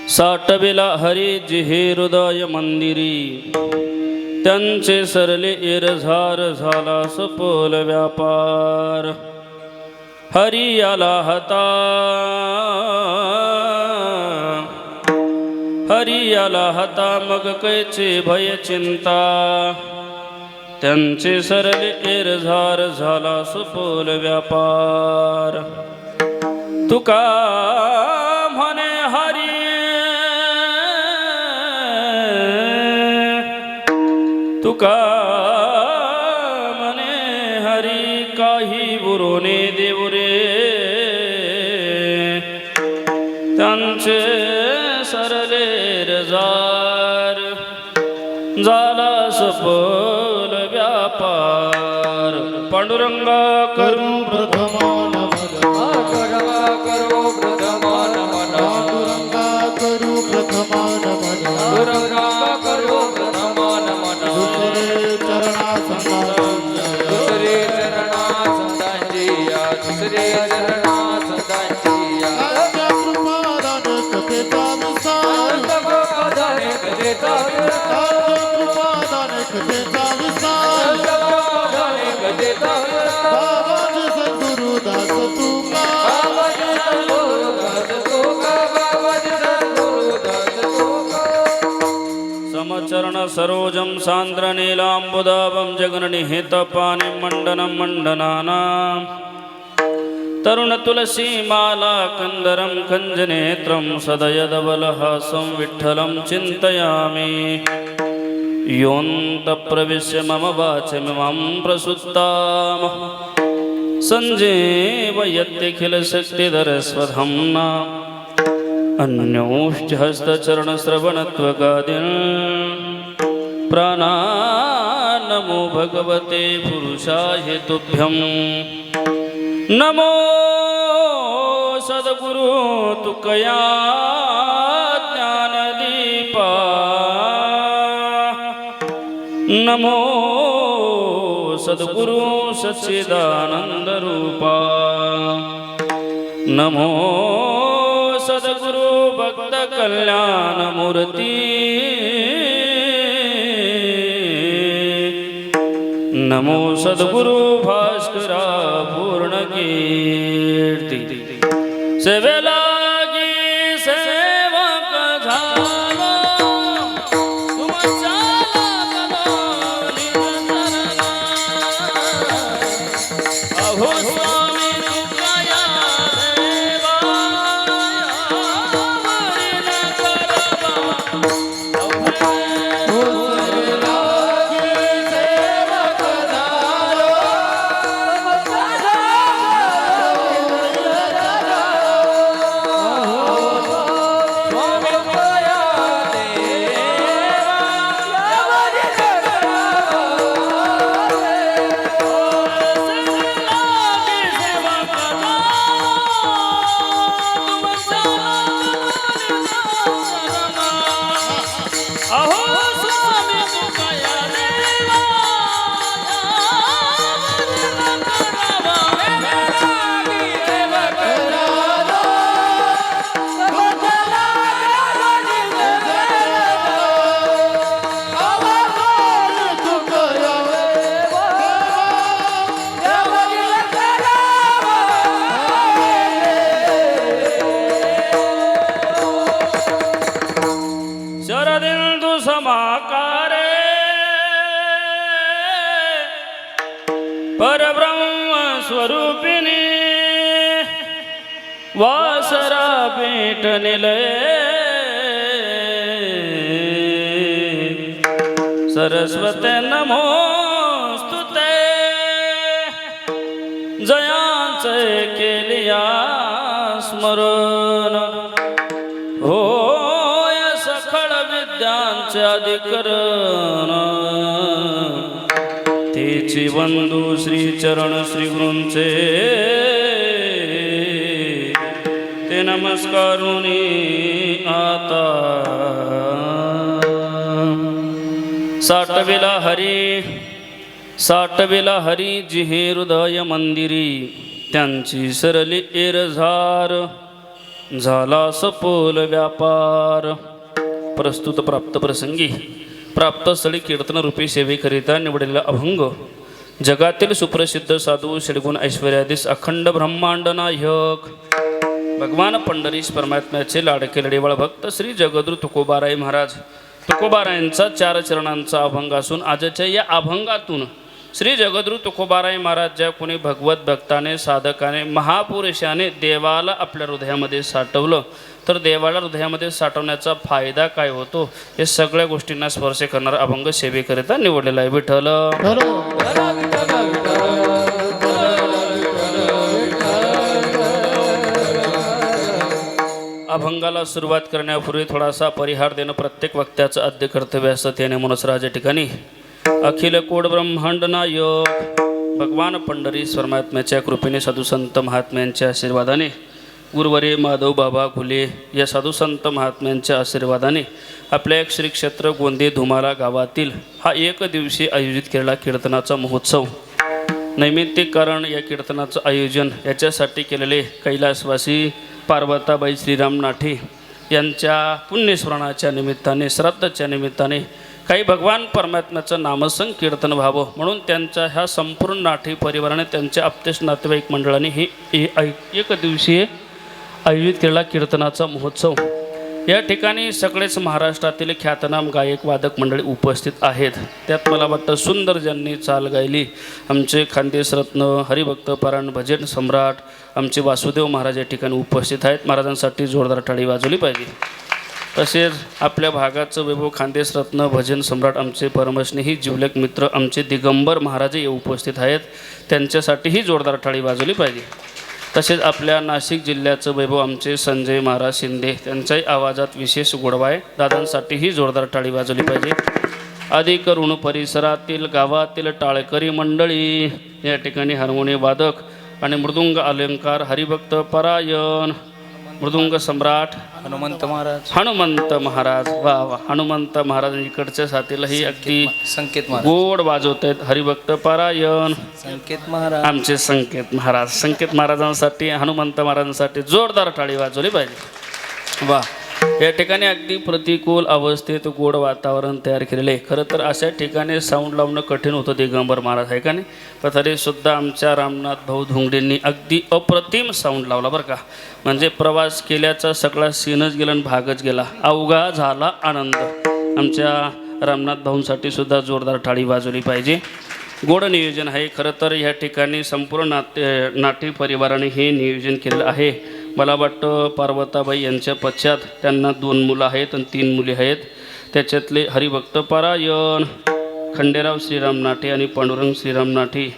साठविला हरी जिहे हृदय मंदिरी, त्यांचे सरले एरझार झाला सपोल व्यापार. हरी आला हता, हरी आला हता, मग कैचे भय चिंता, त्यांचे सरले एरझार झाला सपोल व्यापार. तुका म्हणे हरी, तुका म्हणे हरी, काही बुरोने देवरे, त्यांचे सरले एरझार झाला सपोल व्यापार. पांडुरंगा करू प्रथमा करो प्रथमा नमन, पांडुरंगा करू प्रथमा नमन, पांडुरंगा करो प्रथमा नमन. दुसरे चरणा संतांची या, दुसरे चरणा संतांची या, तांच्या कृपादान कथेचा विस्तार, कृपादान कथेचा विस्तार, कृपादान कथेचा विस्तार. कृपादान कथेचा विस्तार. बाबाजी सद्गुरुदास तुका, बाबाजी सद्गुरुदास तुका, बाबाजी सद्गुरुदास तुका. समचरण सरोजं सान्द्र नीलाम्बुदाभं जगन्निहितपाणिं मण्डनं मण्डनानां. तरुण तुलसी माला कंदरं कञ्जनेत्रं सदयदबलहासं विठ्ठलं चिन्तयामि. योऽन्तःप्रविश्य मम वाचमिमां प्रसुप्तां सञ्जीवयत्यखिलशक्तिधरस्वधाम्ना. अन्योश्च हस्तचरणश्रवणत्वगादीन् प्राणान्नमो भगवते पुरुषाय तुभ्यं. नमो सद्गुरु तुकया ज्ञानदीपा, नमो सद्गुरु सच्चिदानंद रूपा, नमो सद्गुरु भक्त कल्याण मूर्ती, नमो सद्गुरु भास्करा पूर्ण कीर्ती. सेवेलागी सेवक झालो, तुमच्या लागलो निरंजना. अहो स्वामी तुकया देवा, यावरी न करवा शरदिंदु समाकारे, परब्रह्म स्वरूपिणी, वासरा पीठ निलये. सरस्वते नमोस्तुते, जयांचे केलिया स्मरण. होय सखळ विद्यांचे अधिकरण, तेची बंधू श्री चरण श्री गुरूंचे, ते नमस्कारुनी आता. साठविला हरी जिहे हृदय मंदिरी, त्यांची सरली एरझार झाला सपोल व्यापार. प्रस्तुत प्राप्त प्रसंगी प्राप्त स्थळी कीर्तन रूपी सेवेकरिता निवडलेला अभंग जगातील सुप्रसिद्ध साधू षडगुण ऐश्वर्याधीश अखंड ब्रह्मांड नायक भगवान पंढरीश परमात्म्याचे लाडके लढेवाळ भक्त श्री जगद्गुरु तुकोबाराय महाराज तुकोबारायांचा 4 चरणांचा अभंग असून आजच्या या अभंगातून श्री जगद्गुरु तुकोबाराय महाराज ज्या कोणी भगवत भक्ताने साधकाने महापुरुषाने देवाला आपल्या हृदयामध्ये साठवलं तर देवाला हृदयामध्ये साठवण्याचा फायदा काय होतो हे सगळ्या गोष्टींना स्पर्श करणारा अभंग सेवेकरिता निवडलेला आहे. विठ्ठल अभंगाला सुरुवात करण्यापूर्वी थोडासा परिहार देणं प्रत्येक वक्त्याचं आद्य कर्तव्य असतं. त्याने म्हणूनच राजा ठिकाणी अखिल कोड ब्रह्मांड नायक भगवान पंढरीश परमात्म्याच्या कृपेने साधू संत महात्म्यांच्या आशीर्वादाने गुरुवर्य माधव बाबा घुले या साधू संत महात्म्यांच्या आशीर्वादाने आपल्या एक श्री क्षेत्र गोंदे धुमाला गावातील हा 1 दिवशी आयोजित केलेला कीर्तनाचा महोत्सव नैमित्तिक कारण या कीर्तनाचं आयोजन याच्यासाठी केलेले कैलासवासी पार्वताबाई श्रीराम नाठे यांच्या पुण्यस्मरणाच्या निमित्ताने श्राद्धच्या निमित्ताने काही भगवान परमात्म्याचं नामसंकीर्तन व्हावं म्हणून त्यांच्या ह्या संपूर्ण नाठी परिवाराने त्यांच्या आप्तेष्ट नातेवाईक मंडळाने ही 1 दिवसीय आयोजित केलेला कीर्तनाचा महोत्सव. या ठिकाणी सगळेच महाराष्ट्रातील ख्यातनाम गायक वादक मंडळी उपस्थित आहेत. त्यात मला वाटतं सुंदर ज्यांनी चाल गायली आमचे खानदेशरत्न हरिभक्त पारायण भजन सम्राट आमचे वासुदेव महाराज या ठिकाणी उपस्थित आहेत. महाराजांसाठी जोरदार टाळी वाजवली पाहिजे. तसेच आपल्या भागाचं वैभव खानदेशरत्न भजन सम्राट आमचे परमस्नेही जिवलक मित्र आमचे दिगंबर महाराज हे उपस्थित आहेत. त्यांच्यासाठीही जोरदार टाळी वाजवली पाहिजे. तसेच आपल्या नाशिक जिल्ह्याचं वैभव आमचे संजय महाराज शिंदे त्यांच्याही आवाजात विशेष गोडवा आहे. दादांसाठीही जोरदार टाळी वाजवली पाहिजे. अधिक ऋण परिसरातील गावातील टाळकरी मंडळी या ठिकाणी हार्मोनियम वादक आणि मृदुंग अलंकार हरिभक्त परायण मृदुंग सम्राट हनुमंत महाराज वा वा हनुमंत महाराज इकडच्या साथीलाही अगदी संकेत गोड वाजवत आहेत. हरिभक्त पारायण संकेत महाराज आमचे संकेत महाराजांसाठी हनुमंत महाराजांसाठी जोरदार टाळी वाजवली पाहिजे. वा या ठिकाणी अगदी प्रतिकूल अवस्थेत गोड वातावरण तयार केलेले. खरं तर अशा ठिकाणी साऊंड लावणं कठीण होतं दिगंबर महाराज आहे का नाही पण तरीसुद्धा आमच्या रामनाथ भाऊ धोंगडेंनी अगदी अप्रतिम साऊंड लावला बरं का. म्हणजे प्रवास केल्याचा सगळा सीनच गेला आणि भागच गेला. अवघा झाला आनंद. आमच्या रामनाथ भाऊंसाठी सुद्धा जोरदार टाळी वाजवली पाहिजे. गोड नियोजन आहे. खरं तर ह्या ठिकाणी संपूर्ण नाटी परिवाराने हे नियोजन केलेलं आहे. मला वाटतं पार्वताबाई यांच्या पश्चात त्यांना 2 मुलं आहेत आणि 3 मुली आहेत. त्याच्यातले हरिभक्त पारायण खंडेराव श्रीराम नाठे आणि पांडुरंग श्रीराम नाठे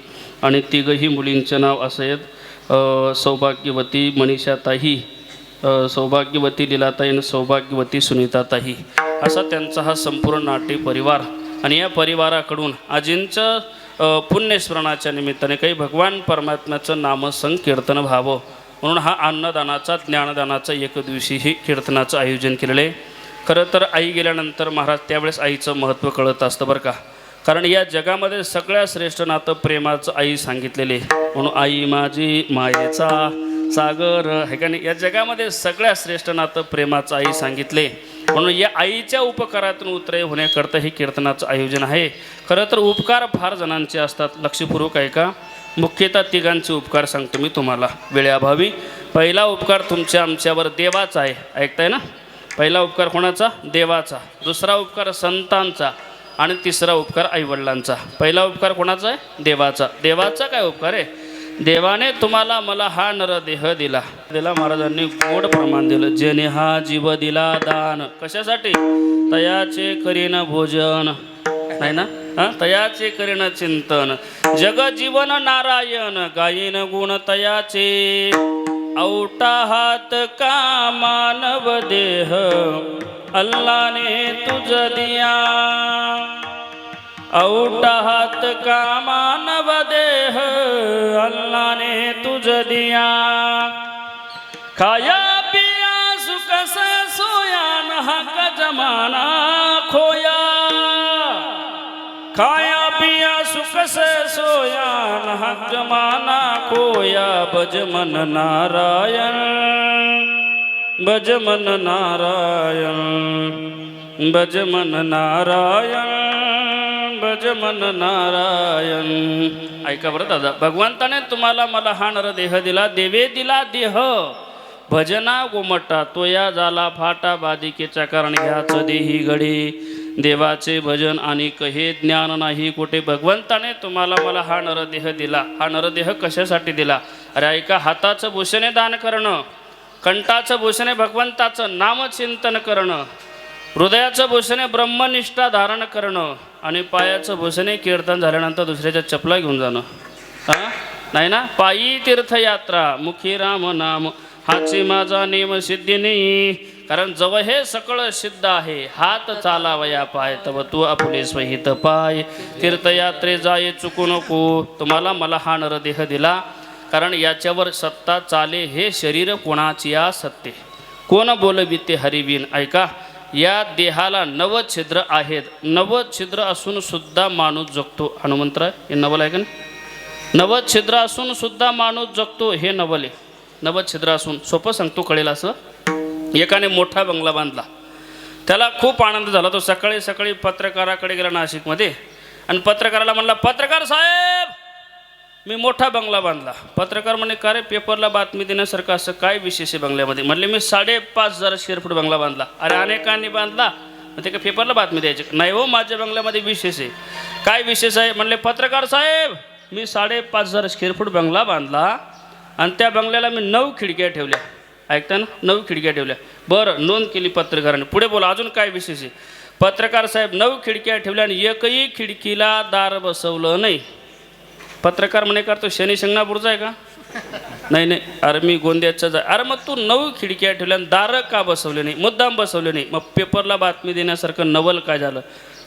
आणि 3ही मुलींचं नाव असं आहेत सौभाग्यवती मनीषाताई सौभाग्यवती लीलाताई आणि सौभाग्यवती सुनीताताई असा त्यांचा हा संपूर्ण नाटी परिवार. आणि या परिवाराकडून आजींचं पुण्यस्मरणाच्या निमित्ताने काही भगवान परमात्म्याचं नामसंकीर्तन व्हावं म्हणून हा अन्नदानाचा ज्ञानदानाचा 1 दिवशी कीर्तनाचं आयोजन केलेलं आहे. खरं तर आई गेल्यानंतर महाराज त्यावेळेस आईचं महत्त्व कळत असतं बरं का. कारण या जगामध्ये सगळ्यात श्रेष्ठ नातं प्रेमाचं आई सांगितलेले म्हणून आई माझी मायेचा सागर आहे का नाही. या जगामध्ये सगळ्यात श्रेष्ठ नातं प्रेमाचं आई सांगितले म्हणून या आईच्या उपकारातून उतरे होण्याकरता हे कीर्तनाचं आयोजन आहे. खरं तर उपकार फार जणांचे असतात. लक्षपूर्वक आहे का. मुख्यतः 3घांचे उपकार सांगतो मी तुम्हाला वेळेअभावी. पहिला उपकार तुमच्या आमच्यावर देवाचा आहे. ऐकताय ना. पहिला उपकार कोणाचा देवाचा. दुसरा उपकार संतांचा आणि तिसरा उपकार आईवडिलांचा. पहिला उपकार कोणाचा आहे देवाचा. देवाचा काय उपकार आहे. देवाने तुम्हाला मला हा नरदेह दिला महाराजांनी गोड प्रमाण दिलं. जेने हा जीव दिला दान कशासाठी तयाचे करीन भोजन नाही ना तयाचे करीन चिंतन जग जीवन नारायण गायीन गुण तयाचे औटा हात का मानव देह अल्लाने तुझ दिया औटा हात का मानव देह अल्लाने तुझ दिया खाया पिया सुख से सोया न हक जमाना खोया खाया पिया सुख से सोया न हक जमाना खोया बज मन नारायण भज मन नारायण भज मन नारायण भज मन नारायण. ऐका बरं दादा, भगवंताने तुम्हाला मला हा नरदेह दिला, देवे दिला देह भजना गोमटा तो या झाला फाटा बाधिकेच्या कारण ह्याच देही घडी. देवाचे भजन आणि कहे ज्ञान नाही कुठे. भगवंताने तुम्हाला मला हा नरदेह दिला. हा नरदेह कशासाठी दिला? अरे ऐका, हाताचं भूषणे दान करणं, कंठाचं भूषणे भगवंताचं नामचिंतन करणं, हृदयाचं भूषणे ब्रह्मनिष्ठा धारण करणं आणि पायाचं भूषणे कीर्तन झाल्यानंतर दुसऱ्याच्या चपला घेऊन जाणं. हां नाही ना. पायी तीर्थयात्रा मुखी राम नाम हाची माझा नेम सिद्धी नाही. कारण जव हे सकळ सिद्ध आहे, हात चालावया पाय तव तू आपुले स्वहित पाय. तीर्थयात्रे जाये चुकू नको. तुम्हाला मला हा नरदेह दिला कारण याच्यावर सत्ता चाले. हे शरीर कोणाची या सत्ते, कोण बोलविते हरिबिन. ऐका, या देहाला 9 छिद्र आहेत. 9 छिद्र असून सुद्धा माणूस जगतो. हनुमंतराय हे नवल आहे का नाही? 9 छिद्र असून सुद्धा माणूस जगतो, हे नवल आहे. 9 छिद्र असून, सोपं सांगतो कळेल असं. एकाने मोठा बंगला बांधला, त्याला खूप आनंद झाला. तो सकाळी सकाळी पत्रकाराकडे गेला नाशिकमध्ये आणि पत्रकाराला म्हणला, पत्रकार साहेब मी मोठा बंगला बांधला. पत्रकार म्हणे, का रे पेपरला बातमी देण्यासारखं असं काय विशेष आहे बंगल्यामध्ये? म्हणले, मी 5,500 स्क्वेअर फूट बंगला बांधला. अरे अनेकांनी बांधला, ते का पेपरला बातमी द्यायची? नाही हो, माझ्या बंगल्यामध्ये विशेष आहे. काय विशेष आहे? म्हणले, पत्रकार साहेब मी 5,500 स्क्वेअर फूट बंगला बांधला आणि त्या बंगल्याला मी 9 खिडक्या ठेवल्या. ऐकता ना, 9 खिडक्या ठेवल्या. बरं, नोंद केली पत्रकाराने. पुढे बोला, अजून काय विशेष आहे? पत्रकार साहेब 9 खिडक्या ठेवल्या आणि एकही खिडकीला दार बसवलं नाही. पत्रकार म्हणे, का तो शनी शिंगणापूरचा आहे का? नाही नाही, अरे मी गोंदियाचाच आहे. अरे मग तू 9 खिडक्या ठेवल्या आणि दारं का बसवले नाही, मुद्दाम बसवले नाही, मग पेपरला बातमी देण्यासारखं नवल काय झालं?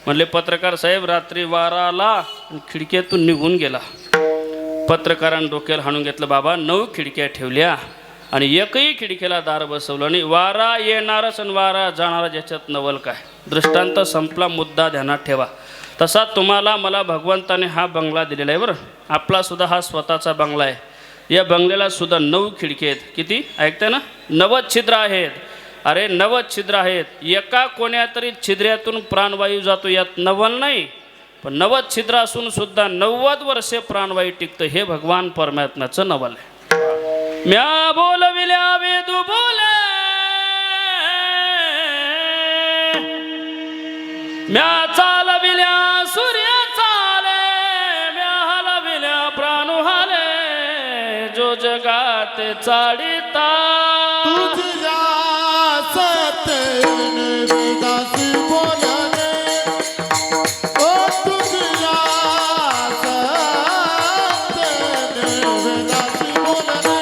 म्हणले, पत्रकार साहेब रात्री वारा आला आणि खिडक्यातून निघून गेला. पत्रकारानं डोक्याला हाणून घेतलं, बाबा 9 खिडक्या ठेवल्या आणि एकही खिडकीला दार बसवलं नाही. वारा येणारच आणि वारा जाणारा, ज्याच्यात नवल काय? दृष्टांत संपला, मुद्दा ध्यानात ठेवा. तसा तुम्हाला मला भगवंताने हा बंगला दिलेला आहे बरं. आपला सुद्धा हा स्वतःचा बंगला आहे. या बंगल्याला सुद्धा 9 खिडकी आहेत. किती ऐकताय ना? 9 छिद्र आहेत. अरे 9 छिद्र आहेत. एका कोण्या तरी छिद्र्यातून प्राणवायू जातो, यात नवल नाही. पण 9 छिद्र असून सुद्धा 90 वर्षे प्राणवायू टिकतं, हे भगवान परमात्म्याचं नवल आहे. म्या बोलविल्या वेदू बोले, म्या चालविल्या सूर्य चाले, म्या हलविल्या प्राणू हाले, जो जगात चाडिता तुझ्या सत्तेने वेदासी बोलणे, ओ तुझ्या सत्तेने वेदासी बोलणे.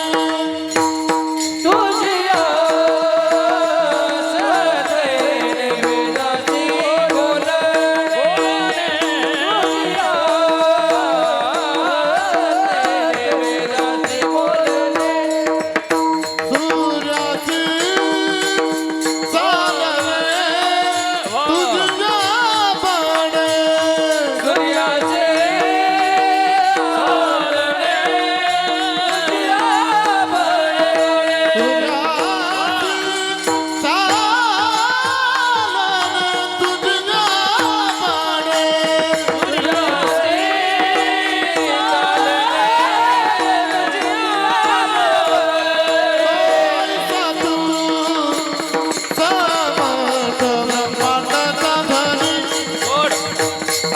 तुझिया सत्तेने वेदासी बोलणे, तुझिया सत्तेने वेदासी बोलणे. सूर्याची चालणे, तुझ्या बाणे. सूर्याचे चालणे, तुझिया बळे. सूर्याची चालणे, तुझ्या बाणे.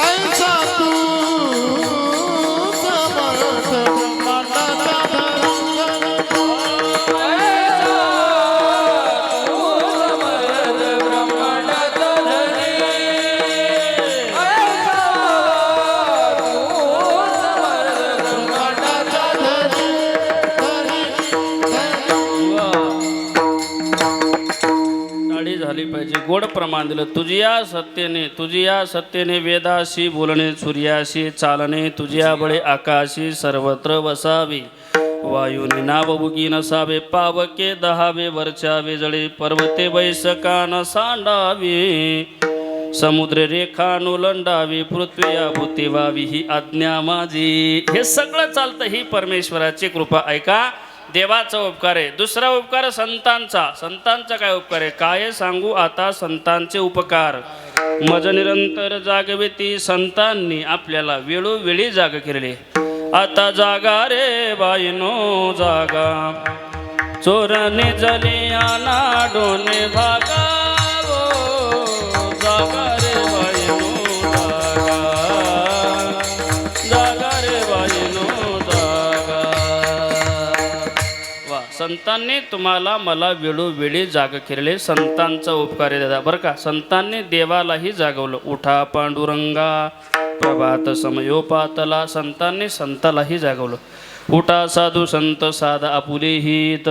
ऐसा तू समर्थ ब्रह्मांडाचा टाळी झाली पाहिजे. गोड प्रमाण दिलं. तुझिया सत्तेने वेदाशी बोलणे, सूर्याशी चालणे, तुझिया बळे आकाशी सर्वत्र वसावे, वायूने नाव बुगी नसावे, पावके दहावे वरच्या वेजळे, पर्वते वैसकान सांडावे, समुद्र रेखा नोलंडावी, पृथ्वी आभूती व्हावी, ही आज्ञा माझी. हे सगळं चालतं, ही परमेश्वराची कृपा. ऐका, देवाचा उपकार आहे. दुसरा उपकार संतांचा. संतांचा काय उपकार आहे? काय सांगू आता संतांचे उपकार. मज निरंतर जागविती संतांनी आपल्याला वेळोवेळी जाग केलेली. आता जागा रे बाईनो जागा, चोरने जलियाना डोने भागा. जागा रे बाईनो जागा, जागा रे बाईनो जागा. वा, संतांनी तुम्हाला मला वेळोवेळी जाग केलेले. संतांचा उपकार आहे दादा बरं का. संतांनी देवालाही जागवलं. उठा पांडुरंगा प्रभात समयोपातला. संतांनी संतालाही जागवलं. उठा साधू संत साधा आपुले हित,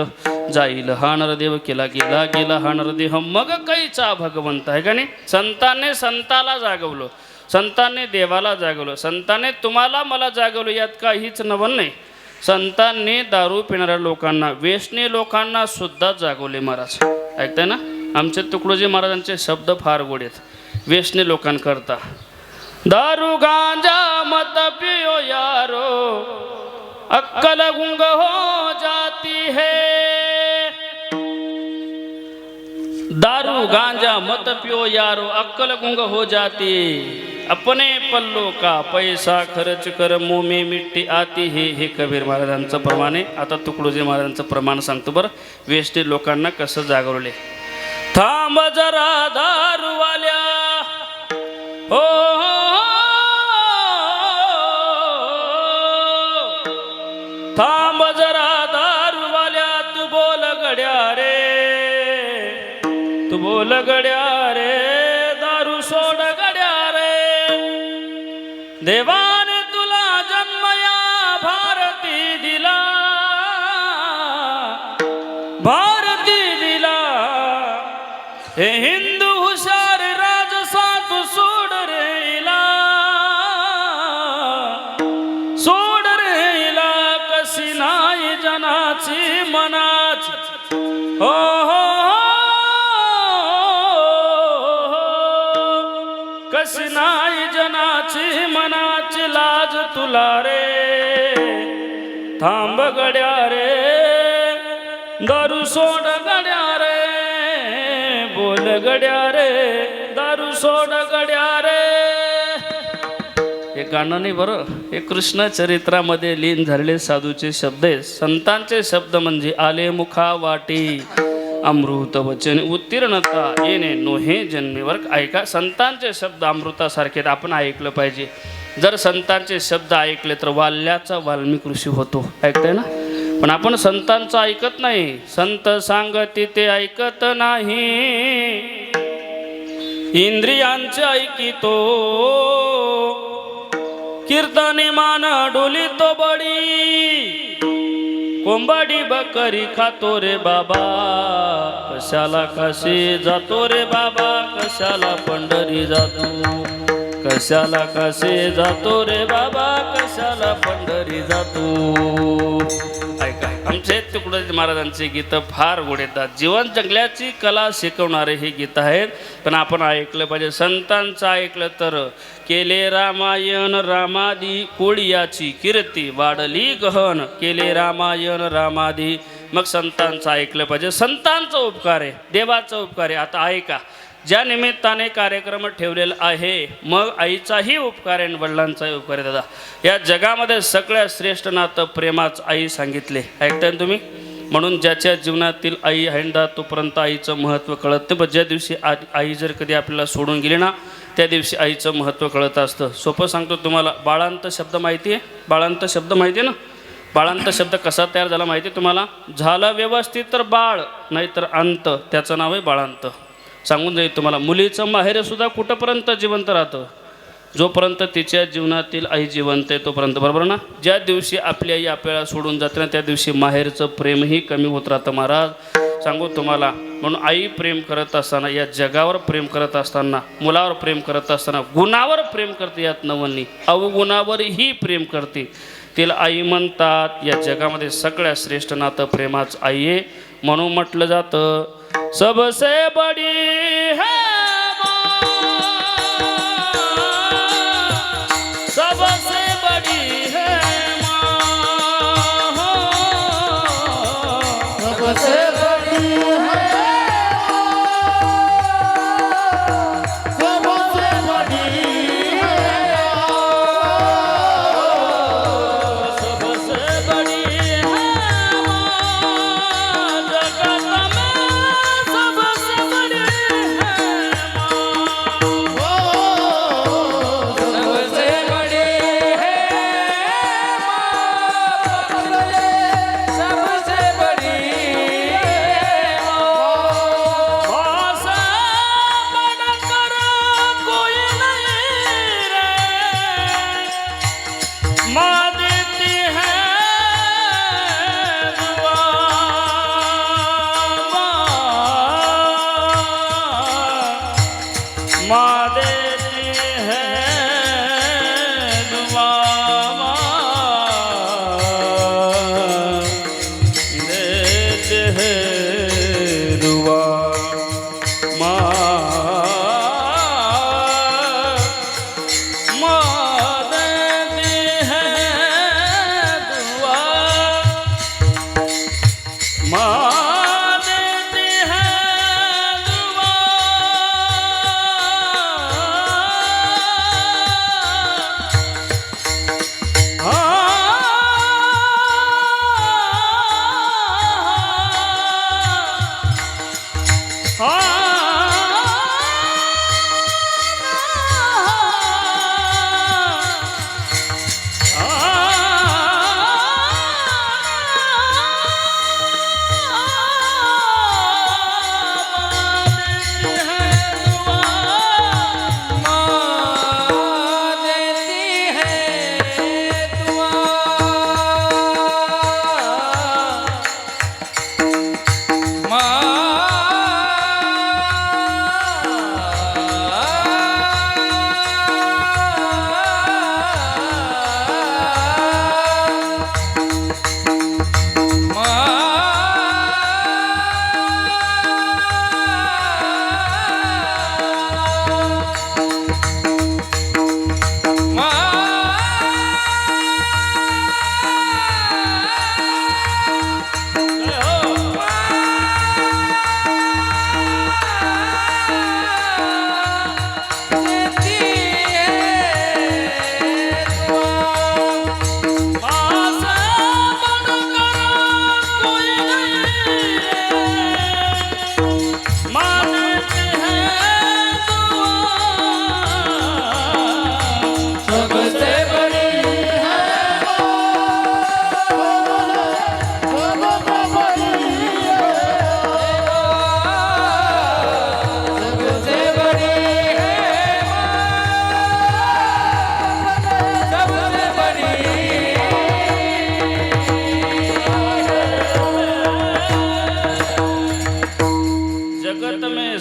जाईल हा नरदेव केला गेला गेला हा नरदेह मग कैचा भगवंत. आहे का नाही? संतांनी संताला जागवलं, संतांनी देवाला जागवलं, संतांनी तुम्हाला मला जागवलं. यात काहीच नवल नाही. संतांनी दारू पिणाऱ्या लोकांना, व्यसनी लोकांना सुद्धा जागवले महाराज. ऐकताय ना? आमचे तुकडोजी महाराजांचे शब्द फार गोड आहेत व्यसनी लोकांकरता. दारू गांजा मत पियो यारो, अक्कल गुंग हो जाती है. दारू गांजा मत पियो यारो, अक्कल गुंग हो जाती. अपने पल्लो का पैसा खर्च कर, मुंह में मिट्टी आती है. हे कबीर महाराजांचं प्रमाण आहे. आता तुकडोजी महाराजांचं प्रमाण सांगतो बरं. व्यसनी लोकांना कसं जागवले. थांब जरा दारूवाल्या हो, थांब जरा दारूवाल्या, तू बोल गड्या रे, तू बोल गड्या रे, दारू सोड गड्या रे. देवाने तुला जन्म या भारती दिला, भारती दिला. हे हिंदू हुशार राजसा तू सोड रेला, सोड रेला. कशी नाही जनाची मनाची हो हो, कशी नाही जनाची मनाची लाज तुला रे. थांब गड्या रे, दारू सोड गड्या रे, बोल गड्या रे, दारू सोड गड्या रे. हे गाणं नाही बरं, हे कृष्ण चरित्रामध्ये लीन झालेले साधूचे शब्द आहेत. संतांचे शब्द म्हणजे आले मुखा वाटी, अमृत वचन उत्तीर्णता येणे नोहे जन्मेवर. ऐका, संतांचे शब्द अमृतासारखे आपण ऐकलं पाहिजे. जर संतांचे शब्द ऐकले तर वाल्याचा वाल्मिक ऋषी होतो. ऐकताय ना? पण आपण संतांचं ऐकत नाही. संत सांगती ते ऐकत नाही, इंद्रियांचे ऐकितो. कीर्तने मान डोलितो बडी, कोंबाडी बकरी खातो रे बाबा. कशाला काशी जातो रे बाबा, कशाला पंढरी जातो, कशाला काशी जातो रे बाबा, कशाला पंढरी जातो. ऐका, आमचे तुकडोजी महाराजांचे गीतं फार गोड येतात. जीवन जगल्याची कला शिकवणारे हे गीत आहेत. पण आपण ऐकलं पाहिजे. संतांचं ऐकलं तर केले रामायण रामादी, कोळियाची कीर्ती वाढली गहन. केले रामायण रामादी, मग संतांचं ऐकलं पाहिजे. संतांचा उपकार आहे, देवाचा उपकार आहे. आता ऐका, ज्या निमित्ताने कार्यक्रम ठेवलेला आहे, मग आईचाही उपकार आहे आणि वडिलांचाही उपकार आहे. दादा, या जगामध्ये सगळ्यात श्रेष्ठ नातं प्रेमाच आई सांगितले. ऐकताय तुम्ही? म्हणून ज्याच्या जीवनातील आई आहे ना, तोपर्यंत आईचं महत्त्व कळत नाही. पण ज्या दिवशी आई जर कधी आपल्याला सोडून गेली ना, त्या दिवशी आईचं महत्त्व कळत असतं. सोपं सांगतो तुम्हाला, बाळांत शब्द माहिती आहे? बाळांत शब्द माहिती आहे ना? बाळांत शब्द कसा तयार झाला माहिती आहे तुम्हाला? झालं व्यवस्थित तर बाळ, नाहीतर अंत, त्याचं नाव आहे बाळांत. सांगून जाईल तुम्हाला. मुलीचं माहेरसुद्धा कुठंपर्यंत जिवंत राहतं? जोपर्यंत तिच्या जीवनातील आई जिवंत आहे तोपर्यंत. बरोबर ना? ज्या दिवशी आपली आई आपल्याला सोडून जाते ना, त्या दिवशी माहेरचं प्रेमही कमी होत राहतं महाराज. सांगू तुम्हाला. म्हणून आई प्रेम करत असताना, या जगावर प्रेम करत असताना, मुलावर प्रेम करत असताना गुणावर प्रेम करते. यात नवलनी अवगुणावरही प्रेम करते. तिला आई म्हणतात. या जगामध्ये सगळ्यात श्रेष्ठ नातं प्रेमाच आई आहे. म्हणून म्हटलं जातं, सबसे बडी है सबसे बड़ी है माँ,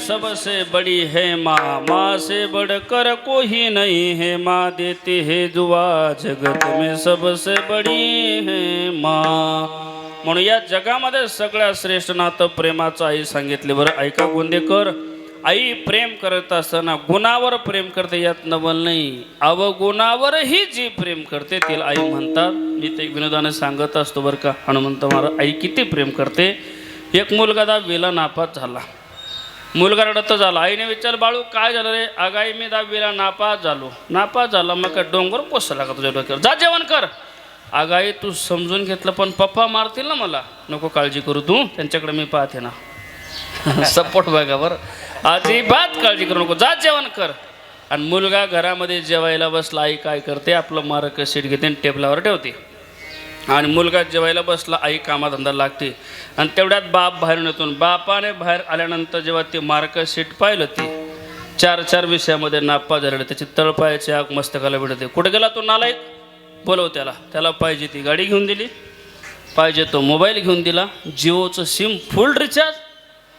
सबसे बड़ी है माँ, माँ से बढ़कर कोई नहीं है, माँ देती है दुआ जगत में सबसे बड़ी है माँ. म्हणून या जगामध्ये सगळ्यात श्रेष्ठ नातं प्रेमाचं आई सांगितले. बरं ऐका गोंदेकर, आई प्रेम करत असताना गुणावर प्रेम करते यात नवल नाही, अवगुणावरही जी प्रेम करते तिला आई म्हणतात. मी ते विनोदाने सांगत असतो बरं का. हनुमंत महाराज आई किती प्रेम करते. एक मुलगा दहावीला नापास झाला. मुलगा रडत झाला. आईने विचार, बाळू काय झालं रे? आगाई मी दहावीला नापास झाला. मग काय डोंगर कोसला का तुझ्या डोक्यावर? जा जेवण कर. आगाई तू समजून घेतलं पण पप्पा मारतील ना मला. नको काळजी करू तू, त्यांच्याकडे मी पाहते ना. सपोर्ट बघा बरं, अजिबात काळजी करू नको, जा जेवण कर. आणि मुलगा घरामध्ये जेवायला बसला. आई काय करते, आपलं मार्क शीट घेते आणि टेबलावर ठेवते. आणि मुलगा जेवायला बसला, आई कामाधंदा लागते. आणि तेवढ्यात बाप बाहेर येतो. बापाने बाहेर आल्यानंतर जेव्हा ते मार्क शीट पाहिलं, ते 4 विषयामध्ये नापास झालेलं, त्याची तळपायाची आग मस्तकाला भेटते. कुठे गेला तो नालायक? बोलव त्याला पाहिजे ती गाडी घेऊन दिली, पाहिजे तो मोबाईल घेऊन दिला, जिओचं सिम फुल रिचार्ज,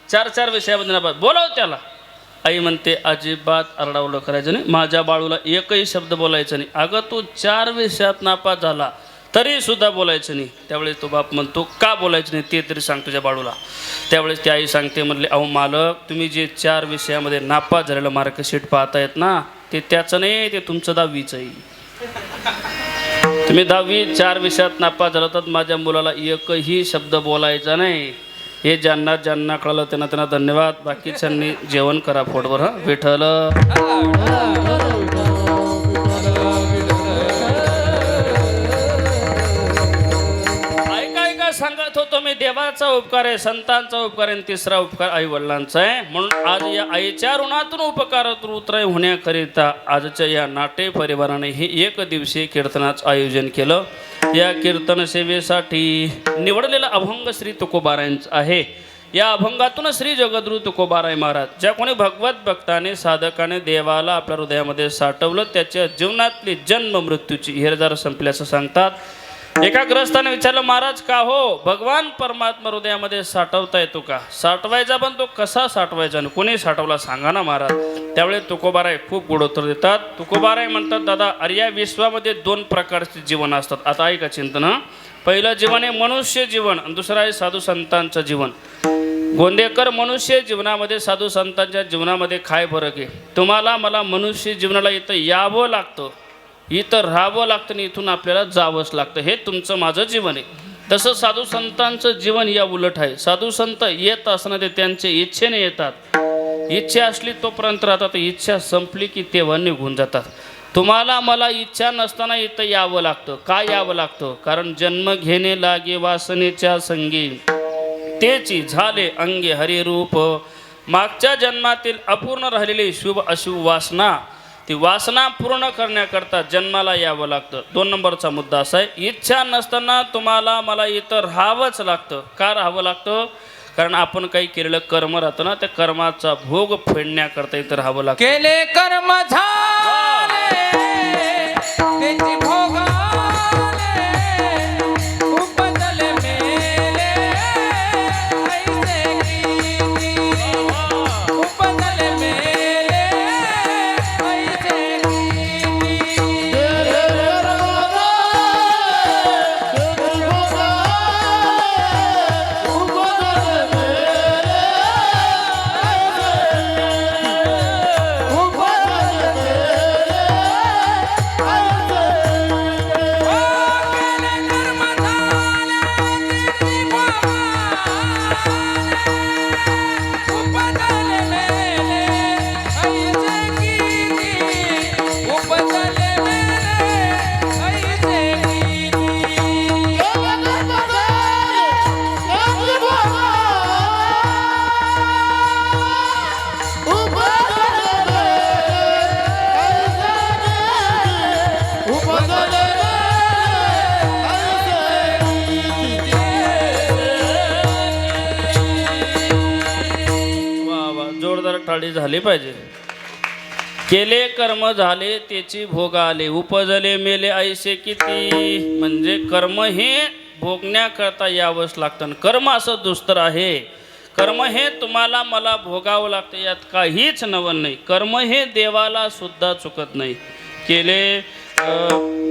4 विषयामध्ये नापास, बोलव त्याला. आई म्हणते अजिबात आरडाओरडा करायचं नाही, माझ्या बाळूला एकही शब्द बोलायचा नाही. अगं तू 4 विषयात नापास झाला तरी सुद्धा बोलायचं नाही. त्यावेळेस तो बाप म्हणतो का बोलायचं नाही ते तरी सांग तुझ्या बाळूला. त्यावेळेस ती आई सांगते, म्हणले अहो मालक, तुम्ही जे 4 विषयामध्ये नापास झालेलं मार्कशीट पाहतायत ना, ते त्याचं नाही, ते तुमचं 10वीचं आहे. तुम्ही 10वी 4 विषयात नापास झाला तर माझ्या मुलाला एकही शब्द बोलायचा नाही. हे ज्यांना कळलं त्यांना धन्यवाद. बाकीच्यांनी जेवण करा पोटभर. हा विठ्ठल. ऐका सांगत होतो मी, देवाचा उपकार आहे, संतांचा उपकार आहे, 3रा उपकार आई वडिलांचा आहे. म्हणून आज या आईच्या ऋणातून उपकारातून उतराई होण्याकरिता आजच्या या नाट्य परिवाराने हे 1 दिवसीय कीर्तनाचं आयोजन केलं. या कीर्तन सेवेसाठी निवडलेला अभंग श्री तुकोबारायांचा आहे. या अभंगातून श्री जगद्गुरु तुकोबाराय महाराज, ज्या कोणी भगवत भक्ताने साधकाने देवाला आपल्या हृदयामध्ये साठवलं, त्याच्या जीवनातली जन्म मृत्यूची हेरदार संपल्याचं सांगतात. एका ग्रस्ताने विचारलं, महाराज का हो भगवान परमात्मा हृदयामध्ये साठवता येतो का? साठवायचा, पण तो कसा साठवायचा आणि कोणी साठवला सांगा ना महाराज. त्यावेळी तुकोबाराय खूप गोड उत्तर देतात. तुकोबाराय म्हणतात, दादा अरे या विश्वामध्ये 2 प्रकारचे जीवन असतात. आता ऐका चिंतन. पहिलं जीवन आहे मनुष्य जीवन आणि दुसरं आहे साधू संतांचं जीवन. गोंदेकर, मनुष्य जीवनामध्ये साधू संतांच्या जीवनामध्ये काय फरक आहे? तुम्हाला मला मनुष्य जीवनाला इथं यावं लागतं, इथं राहावं लागतं आणि इथून आपल्याला जावंच लागतं. हे तुमचं माझं जीवन आहे. तसं साधू संतांचं जीवन या उलट आहे. साधू संत येत असताना ते त्यांच्या इच्छेने येतात. इच्छा असली तोपर्यंत राहतात, इच्छा संपली की तेव्हा निघून जातात. तुम्हाला मला इच्छा नसताना इथं यावं लागतं. का यावं लागतं? कारण जन्म घेणे लागे वासनेच्या संगी, तेची झाले अंगे हरिरूप. मागच्या जन्मातील अपूर्ण राहिलेली शुभ अशुभ वासना, ती वासना पूर्ण करण्याकरता जन्माला यावं लागतं. 2 नंबरचा मुद्दा असा आहे, इच्छा नसताना तुम्हाला मला इथं राहावंच लागतं. का राहावं लागतं? कारण आपण काही केलेलं कर्म राहतं ना, त्या कर्माचा भोग फेडण्याकरता इथं राहावं लागतं. केले कर्म झाले त्याची भोगाले, उपजले मेले ऐसे कीनी, उपजले मेले ऐसे कीनी. टाळी झाली पाहिजे. केले कर्म झाले त्याची भोग आले, उपजले मेले ऐसे किती. म्हणजे कर्म हे भोगण्याकरता यावंच लागतं. कर्म असं दुस्तर आहे कर्म हे तुम्हाला मला भोगावं लागतं, यात काहीच नवल नाही. कर्म हे देवाला सुद्धा चुकत नाही. केले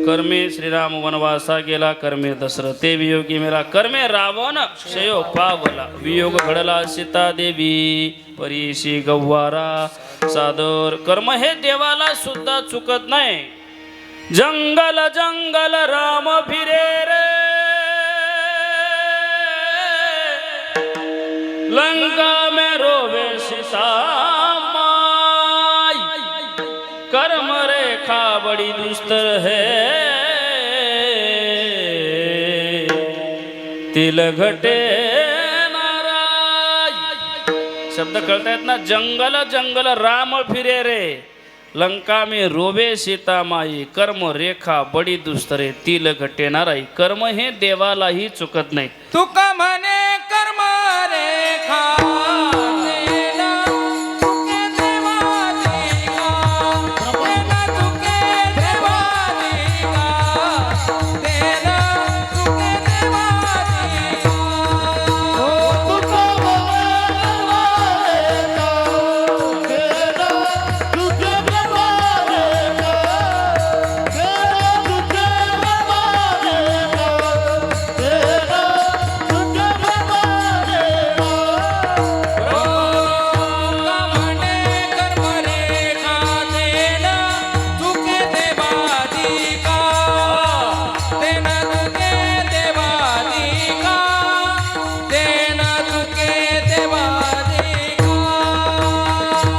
कर्मे श्रीराम वनवासा गेला, कर्मे दशरथे वियोगी मेला, कर्मे रावण क्षयो पावला, वियोग घडला सीता देवी परीशी गव्हारा सादर. कर्म हे देवाला सुद्धा चुकत नाही. जंगल जंगल राम फिरे रे, लंका में रोवे सीता माई, कर्म रेखा बड़ी दुस्तर है, तिल घटे नाराय. शब्द कळतायत ना. जंगल जंगल राम फिरे रे, लंका में रोवे सीता माई, कर्म रेखा बडी दुस्तरे, तिल घटे नाराई. कर्म हे देवालाही चुकत नाही. तुका म्हणे कर्म रेखा तेना तुके देवादिका, तेना तुके देवादिका, तेना तुके देवादिका. तुका तुझे ब्रह्मादेवा, तेरा तुझे ब्रह्मादेवा, तेरा तुझे ब्रह्मादेवा. तुका म्हणे कर्म रेखा तेना तुके देवादिका, तेना तुके देवादिका, तेना तुके देवादिका.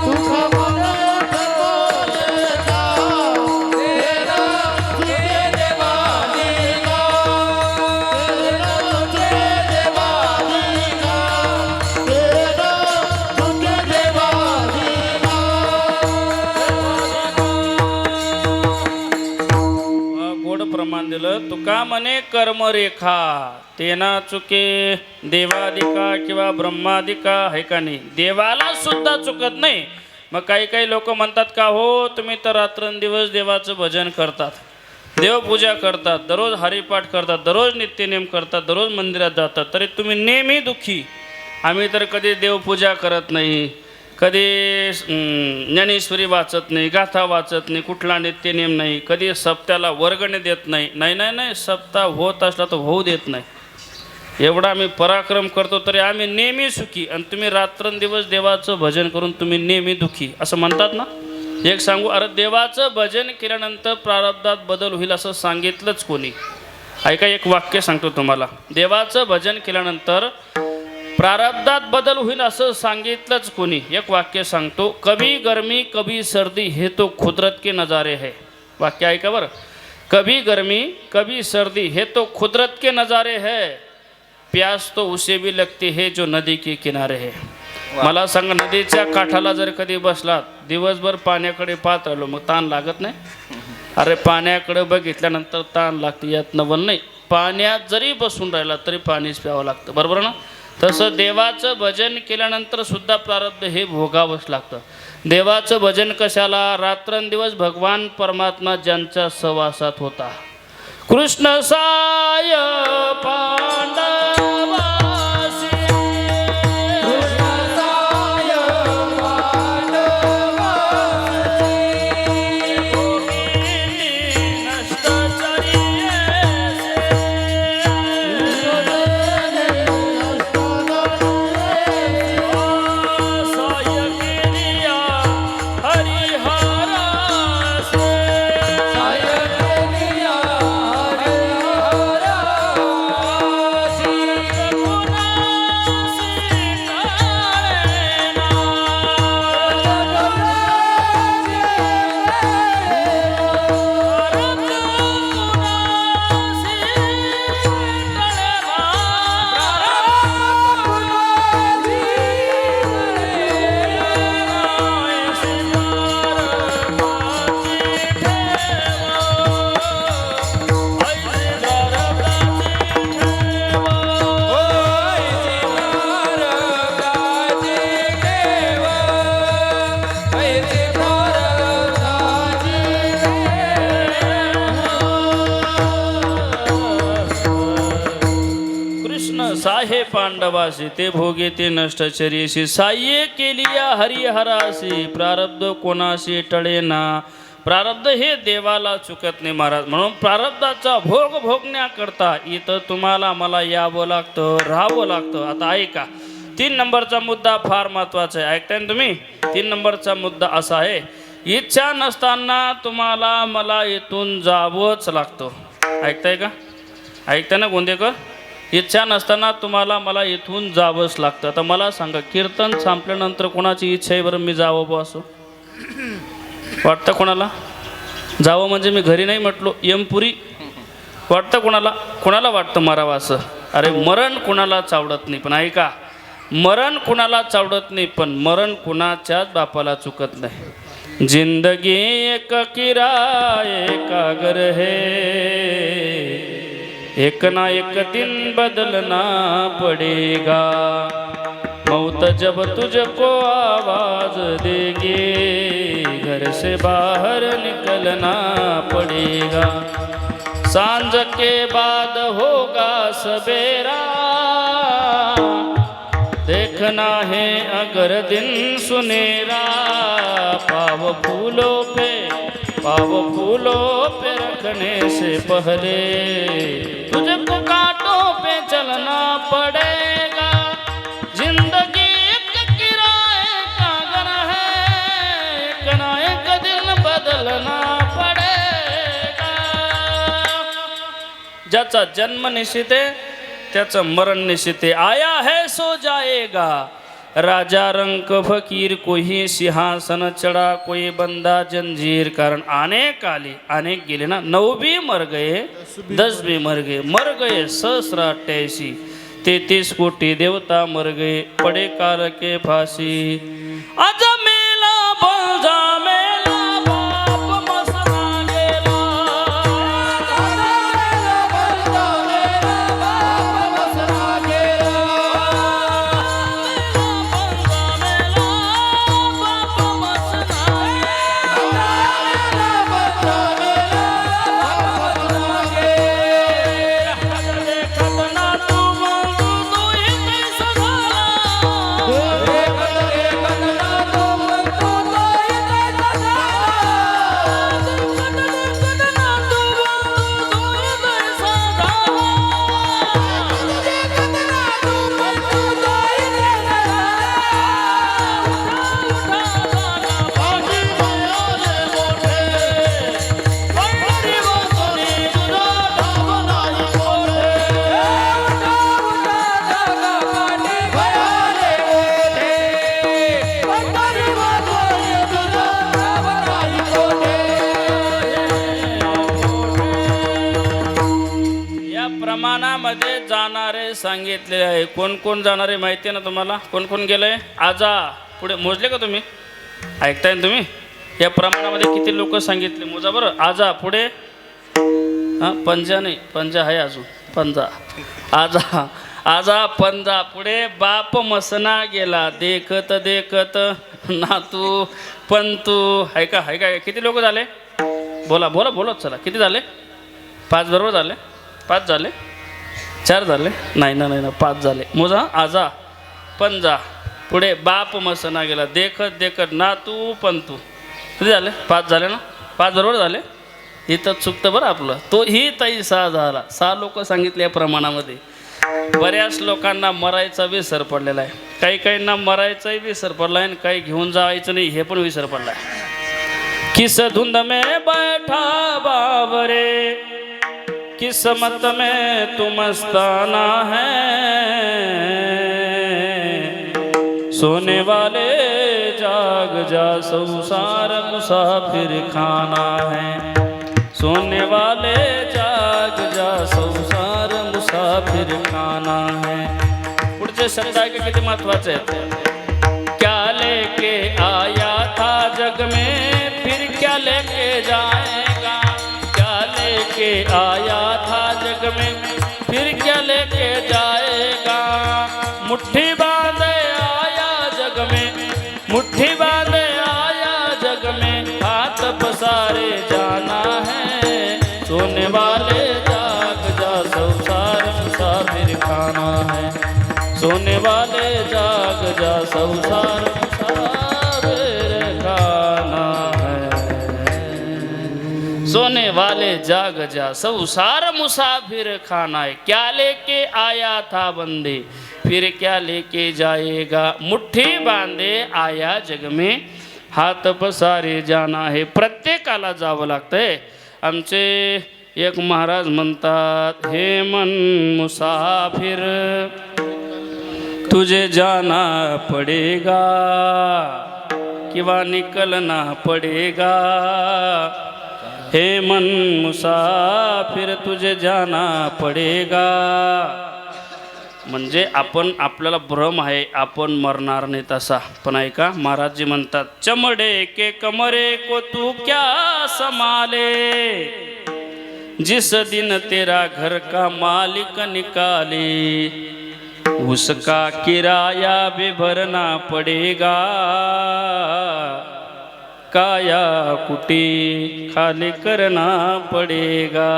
तुका मने ठरवलेला, तेरा तुके देवादिका, तेरा तुझे देवादिका, तेरा तुझे देवादिका. गोड प्रमाण दिलं. तुका म्हणे कर्मरेखा तेना चुके देवादिका किंवा ब्रह्मादिका आहे का नाही. देवाला सुद्धा चुकत नाही. मग काही काही लोक म्हणतात का हो तुम्ही तर रात्रंदिवस देवाचं भजन करतात, देवपूजा करतात, दररोज हरिपाठ करतात, दररोज नित्यनेम करतात, दररोज मंदिरात जातात, तरी तुम्ही नेहमी दुःखी. आम्ही तर कधी देवपूजा करत नाही, कधी ज्ञानेश्वरी वाचत नाही, गाथा वाचत नाही, कुठला नित्यनेम नाही, कधी सप्त्याला वर्गणे देत नाही. नाही नाही नाही, सप्ताह होत असला तर होऊ देत नाही. एवढा आम्ही पराक्रम करतो तरी आम्ही नेहमी सुखी, आणि तुम्ही रात्रंदिवस देवाचं भजन करून तुम्ही नेहमी दुःखी असं म्हणतात ना. एक सांगू, अरे देवाचं भजन केल्यानंतर प्रारब्धात बदल होईल असं सांगितलंच कोणी. ऐका, एक वाक्य सांगतो तुम्हाला. देवाचं भजन केल्यानंतर प्रारब्धात बदल होईल असं सांगितलंच कोणी. एक वाक्य सांगतो, कभी गर्मी कभी सर्दी हे तो कुदरत के नज़ारे है. वाक्य ऐका बरं. कभी गर्मी कभी सर्दी हे तो कुदरत के नज़ारे है, प्यास तो उसे भी लगती है जो नदी के किनारे है. मला सांगा, नदीच्या काठाला जर कधी बसलात, दिवसभर पाण्याकडे पाहत राहिलो, मग ताण लागत नाही? अरे पाण्याकडे बघितल्यानंतर ताण लागते, यात नवल नाही. पाण्यात जरी बसून राहिला तरी पाणीच प्यावं लागतं, बरोबर ना. तसं देवाचं भजन केल्यानंतर सुद्धा प्रारब्ध हे भोगावंच लागतं. देवाचं भजन कशाला? रात्रंदिवस भगवान परमात्मा ज्यांच्या सहवासात होता. कृष्ण साय पांडवासी, साहे पांडवासी ते भोगे ते नष्टचर्येशी साह्य केलिया हरिहरासी प्रारब्ध कोणाशी टळेना प्रारब्ध हे देवाला चुकत नाही महाराज म्हणून प्रारब्धाचा भोग भोगण्याकरता इथं तुम्हाला मला यावं लागतं राहावं लागतं. आता ऐका 3 नंबरचा मुद्दा फार महत्त्वाचा आहे. ऐकताय ना तुम्ही 3 नंबरचा मुद्दा असा आहे इच्छा नसताना तुम्हाला मला इथून जावंच लागतं. ऐकताय का ऐकताय ना गोंदेकर इच्छा नसताना तुम्हाला मला इथून जावंच लागतं. आता मला सांगा कीर्तन संपल्यानंतर कोणाची इच्छा आहे बरं मी जावं बा असं वाटतं कोणाला जावं म्हणजे मी घरी नाही म्हटलो यमपुरी वाटतं कोणाला वाटतं मरावं असं. अरे मरण कुणाला चावडत नाही पण ऐका मरण कुणाला चावडत नाही पण मरण कुणाच्याच बापाला चुकत नाही. जिंदगी एक किराए का घर है एक ना एक दिन बदलना पड़ेगा मौत जब तुझको आवाज देगी घर से बाहर निकलना पड़ेगा सांझ के बाद होगा सवेरा देखना है अगर दिन सुनेरा पाव फूलों पे रखने से पहले तुझको कांटों पे चलना पड़ेगा जिंदगी एक किराए का घर है एक ना एक दिन बदलना पड़ेगा. ज्याचा जन्म निश्चित आहे त्याचं मरण निश्चित आहे. आया है सो जाएगा राजा रंक फकीर कोई सिंहासन चढ़ा कोई बंदा जंजीर. कारण अनेक आले अनेक गेले ना 9 भी मर गए 10 भी मर गए सहस्र 33 कोटी देवता मर गए पड़े काल के फांसी. आज मेला बंजा मेला बाप मसना गेला प्रमाणामध्ये जाणारे सांगितलेले आहे. कोण कोण जाणारे माहिती आहे ना तुम्हाला कोण कोण गेलंय आजा पुढे मोजले का तुम्ही ऐकताय ना तुम्ही या प्रमाणामध्ये किती लोक सांगितले मोजा बरं. आजा पुढे हां पंजा नाही पंजा आहे अजून पंजा आजा पंजा पुढे बाप मसना गेला देखत देखत नातू पंतू आहे का किती लोक झाले बोला चला किती झाले 5 बरोबर झाले 5 झाले 4 झाले नाही ना 5 झाले. मोजा आजा पंजा पुढे बाप मसना गेला देखत देखत नातू पंतू किती झाले 5 झाले ना 5 बरोबर झाले. इथं चुकतं बरं आपलं तो ही ताई 6 झाला 6 लोक सांगितले या प्रमाणामध्ये. बऱ्याच लोकांना मरायचा विसर पडलेला आहे काहींना मरायचाही विसर पडला आहे आणि काही घेऊन जायचं नाही हे पण विसर पडला आहे. किस धुंद में बैठा बावरे किस्मत में तुम मस्ताना है सोने वाले जाग जा संसार मुसाफिर खाना है सोने वाले जाग जा संसार मुसाफिर खाना है. पुढचे शब्द आहे किती महत्वाचे आहेत. क्या लेके आया था जग में फिर क्या लेके जाएगा क्या लेके आया था जग में फिर क्या लेके जाएगा. मुट्ठी बांधे आया जग में मुट्ठी बांधे आया जग में हाथ पसारे जाना है सोने वाले जाग जा संसार मुसाफिर खाना है. संसार मुसाफिर खाना है सोने वाले जाग जा संसार मुसाफिर खाना है क्या लेके आया था बंदे फिर क्या लेके जाएगा मुट्ठी बांधे आया जग में हात पसारे जाना है प्रत्येकाला जावं लागतंय आमचे एक महाराज म्हणतात हे मन मुसाफिर तुझे जाना पडेगा किंवा निकलना पडेगा हे मन मुसाफिर तुझे जाना पडेगा म्हणजे आपण आपल्याला भ्रम आहे आपण मरणार नाही तसा पण ऐका महाराजजी म्हणतात चमडे के कमरे को तू क्या संभाले जिस दिन तेरा घर का मालिक निकाले उसका किराया भी भरना पड़ेगा काया कुटी खाली करना पड़ेगा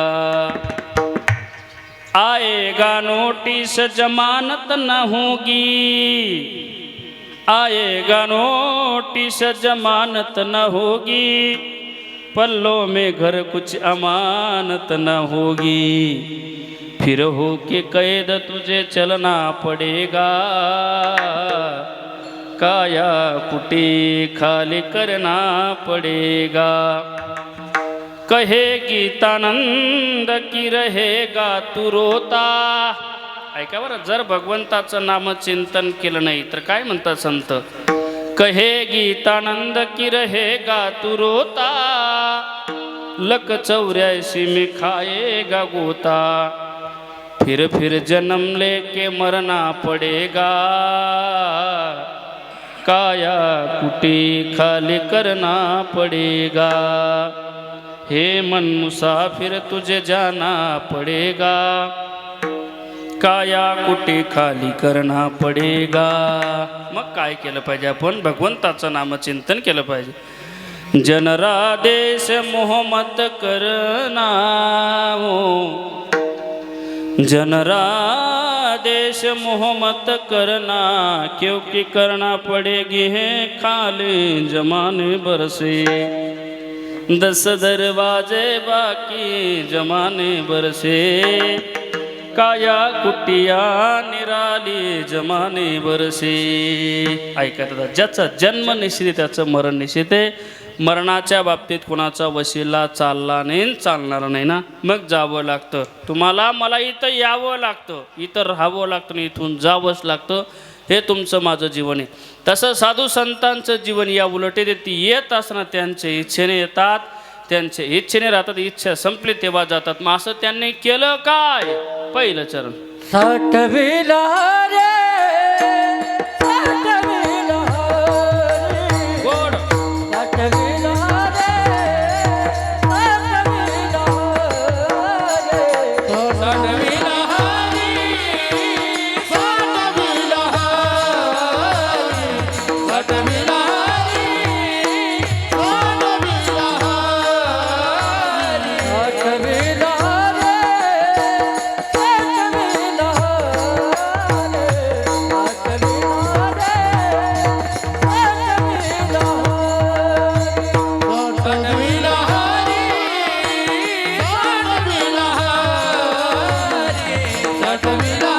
आएगा नोटिस जमानत न होगी आएगा नोटिस जमानत न होगी पल्लों में घर कुछ अमानत न होगी फिर हो के कैद तुझे चलना पड़ेगा काया कुटी खाली करना पड़ेगा कहेगी तानंद की रहेगा तू रोता ऐका बरं जर भगवंताचं नामचिंतन केलं नाही तर काय म्हणतात संत कहेगी तानंद की रहेगा तू रोता लक 84 में खाएगा गोता फिर जन्म लेके मरना पड़ेगा काया कुटी खाली करना पड़ेगा हे मन मुसाफिर तुझे जाना पड़ेगा काया कुटी खाली करना पडेगा मग काय केलं पाहिजे आपण भगवंताचं नामचिंतन केलं पाहिजे जनरादेश मोहम्मद करना हो जनरादेश मोहम्मद करना क्योंकि करना पड़ेगी है खाली जमाने बरसे 10 दरवाजे बाकी जमाने बरसे काया कुटिया निराली जमाने बरसे ऐका दादा ज्याचा जन्म निश्चित त्याचं मरण निश्चित आहे मरणाच्या बाबतीत कुणाचा वशिला चालला नाही चालणार नाही ना मग जावं लागतं तुम्हाला मला इथं यावं लागतं इथं राहावं लागतं आणि इथून जावंच लागतं हे तुमचं माझं जीवन आहे तसं साधू संतांचं जीवन या उलटे ते येत असताना त्यांच्या इच्छेने येतात त्यांच्या इच्छेने राहतात इच्छा संपली तेव्हा जातात मग असं त्यांनी केलं काय पहिलं चरण साठविला रे गोड साठविला रे साठविला हरी साठविला हरी साठविला हरी साठविला हरी साठविला रे साठविला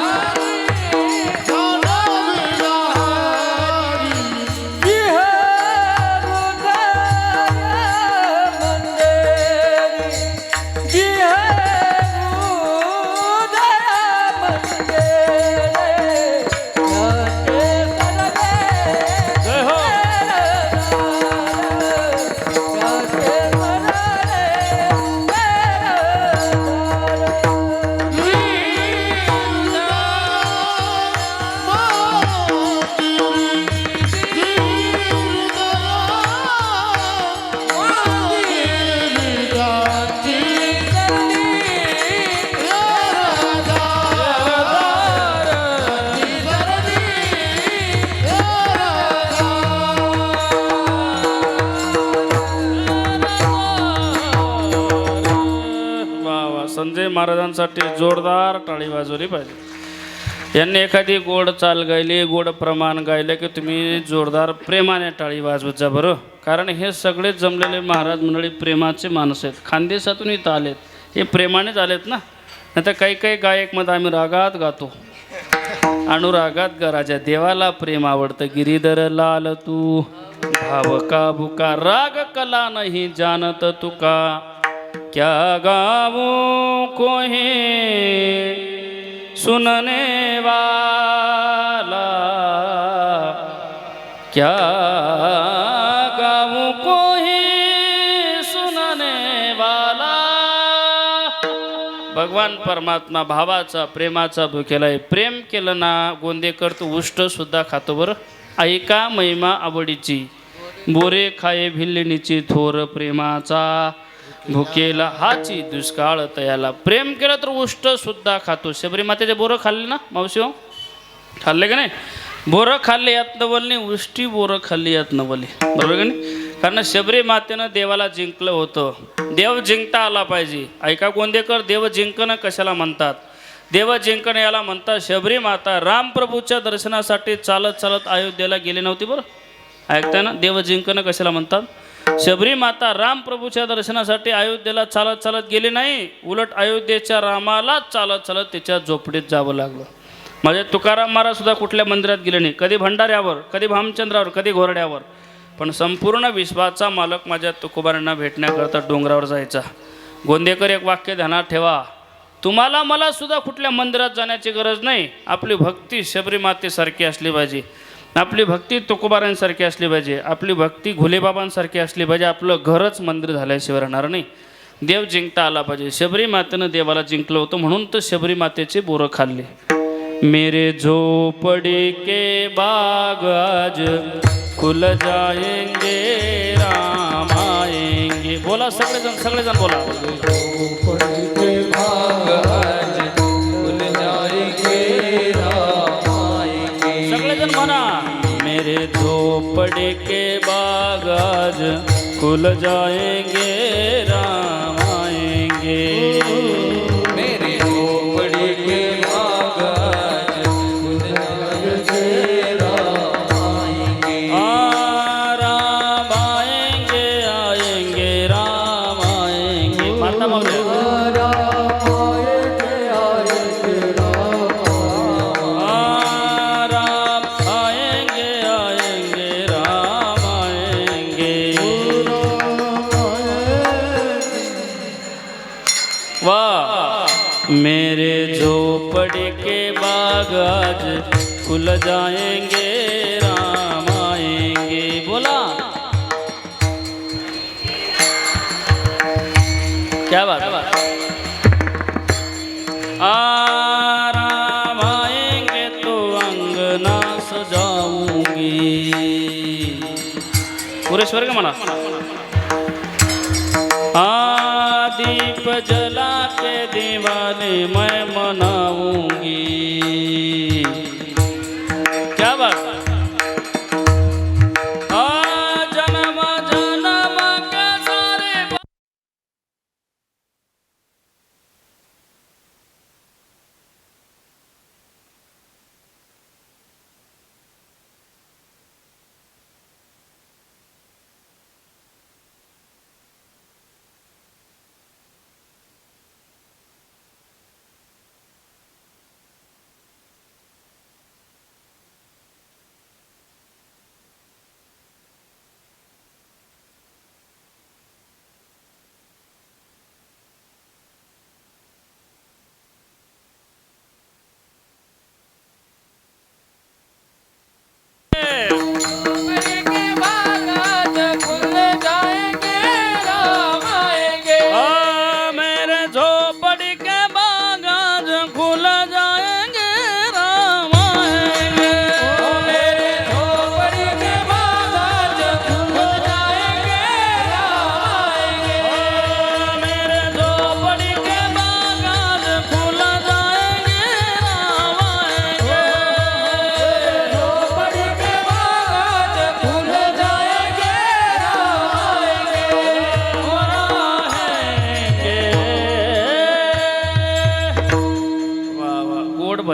संजय महाराजांसाठी जोरदार टाळी वाजवली पाहिजे यांनी एखादी गोड चाल गायली, गोड प्रमाण गायलं की तुम्ही जोरदार प्रेमाने टाळी वाजवत जा बरं. कारण हे सगळे जमलेले महाराज मंडळी प्रेमाचे माणूस आहेत. खानदेशातून इथं आलेत, हे प्रेमानेच आलेत ना. नाही तर काही काही गायकमध्ये आम्ही रागात गातो, अनुरागात गा राजा. देवाला प्रेम आवडतं. गिरीधर लाल तू भाव का बुका, राग कला नहीं जानत तुका, क्या गावों को है सुनने वाला, क्या गाऊं कोई सुनने वाला. भगवान परमात्मा भावाचा प्रेमाचा भुकेला आहे. प्रेम केलं ना गोंदेकर तू उष्ट सुद्धा खातो बरं. ऐका महिमा आवडीची, बोरे खाये भिल्लिणीची, थोर प्रेमाचा भुकेला हाची दुष्काळ तयाला. प्रेम केलं तर उष्ट सुद्धा खातो. शबरी मातेचे बोरं खाल्ले ना मावशी हो, खाल्ले का नाही? बोरं खाल्ले यात नवलने, उष्टी बोरं खाल्ली यात नवली, बरोबर का नाही? कारण शबरी मातेनं देवाला जिंकलं होतं. देव जिंकता आला पाहिजे. ऐका गोंदेकर, देव जिंकणं कशाला म्हणतात? देव जिंकणं याला म्हणतात शबरी माता रामप्रभूच्या दर्शनासाठी चालत चालत अयोध्येला गेली नव्हती बरं. ऐकताय ना? देव जिंकणं कशाला म्हणतात? शबरी माता रामप्रभूच्या दर्शनासाठी अयोध्येला चालत चालत गेली नाही, उलट अयोध्येच्या रामाला चालत चालत त्याच्या झोपडीत जावं लागलं. म्हणजे तुकाराम महाराज सुद्धा कुठल्या मंदिरात गेले नाही, कधी भंडाऱ्यावर, कधी भामचंद्रावर, कधी घोरड्यावर. पण संपूर्ण विश्वाचा मालक माझ्या तुकोबारांना भेटण्याकरता डोंगरावर जायचा. गोंदेकर एक वाक्य ध्यानात ठेवा, तुम्हाला मला सुद्धा कुठल्या मंदिरात जाण्याची गरज नाही. आपली भक्ती शबरी मातेसारखी असली पाहिजे, आपली भक्ती तुकोबारांसारखी असली पाहिजे, आपली भक्ती घोलेबाबांसारखी असली पाहिजे. आपलं घरच मंदिर झाल्याशिवाय राहणार नाही. देव जिंकता आला पाहिजे. शबरी मातेनं देवाला जिंकलं होतं म्हणून तर शबरी मातेचे बोरं खाल्ले. मेरे झोपड़ी के बाग आज खुल जाएंगे, राम आएंगे. बोला सगळेजण, सगळेजण बोला. झोपड़ी के बाग आज खुल जाएंगे, राम आएंगे. सगळेजण म्हणा, मेरे झोपड़ी के बाग आज खुल जाएंगे, राम आएंगे. मेरे झोपड़ी के बाग आज खुल जाएंगे, राम आएंगे. राम आएंगे, आएंगे, राम आएंगे. माता माऊली. मेरे झोपड़ी के बाग आज खुल जाएंगे, राम आएंगे. बोला क्या बात. राम आएंगे तो अंगना सजाऊंगी. पूरे स्वर्ग म्हणा. दीप जला के दीवाने मैं मनाऊंगी. क्या बात. जन्म जन्म के सारे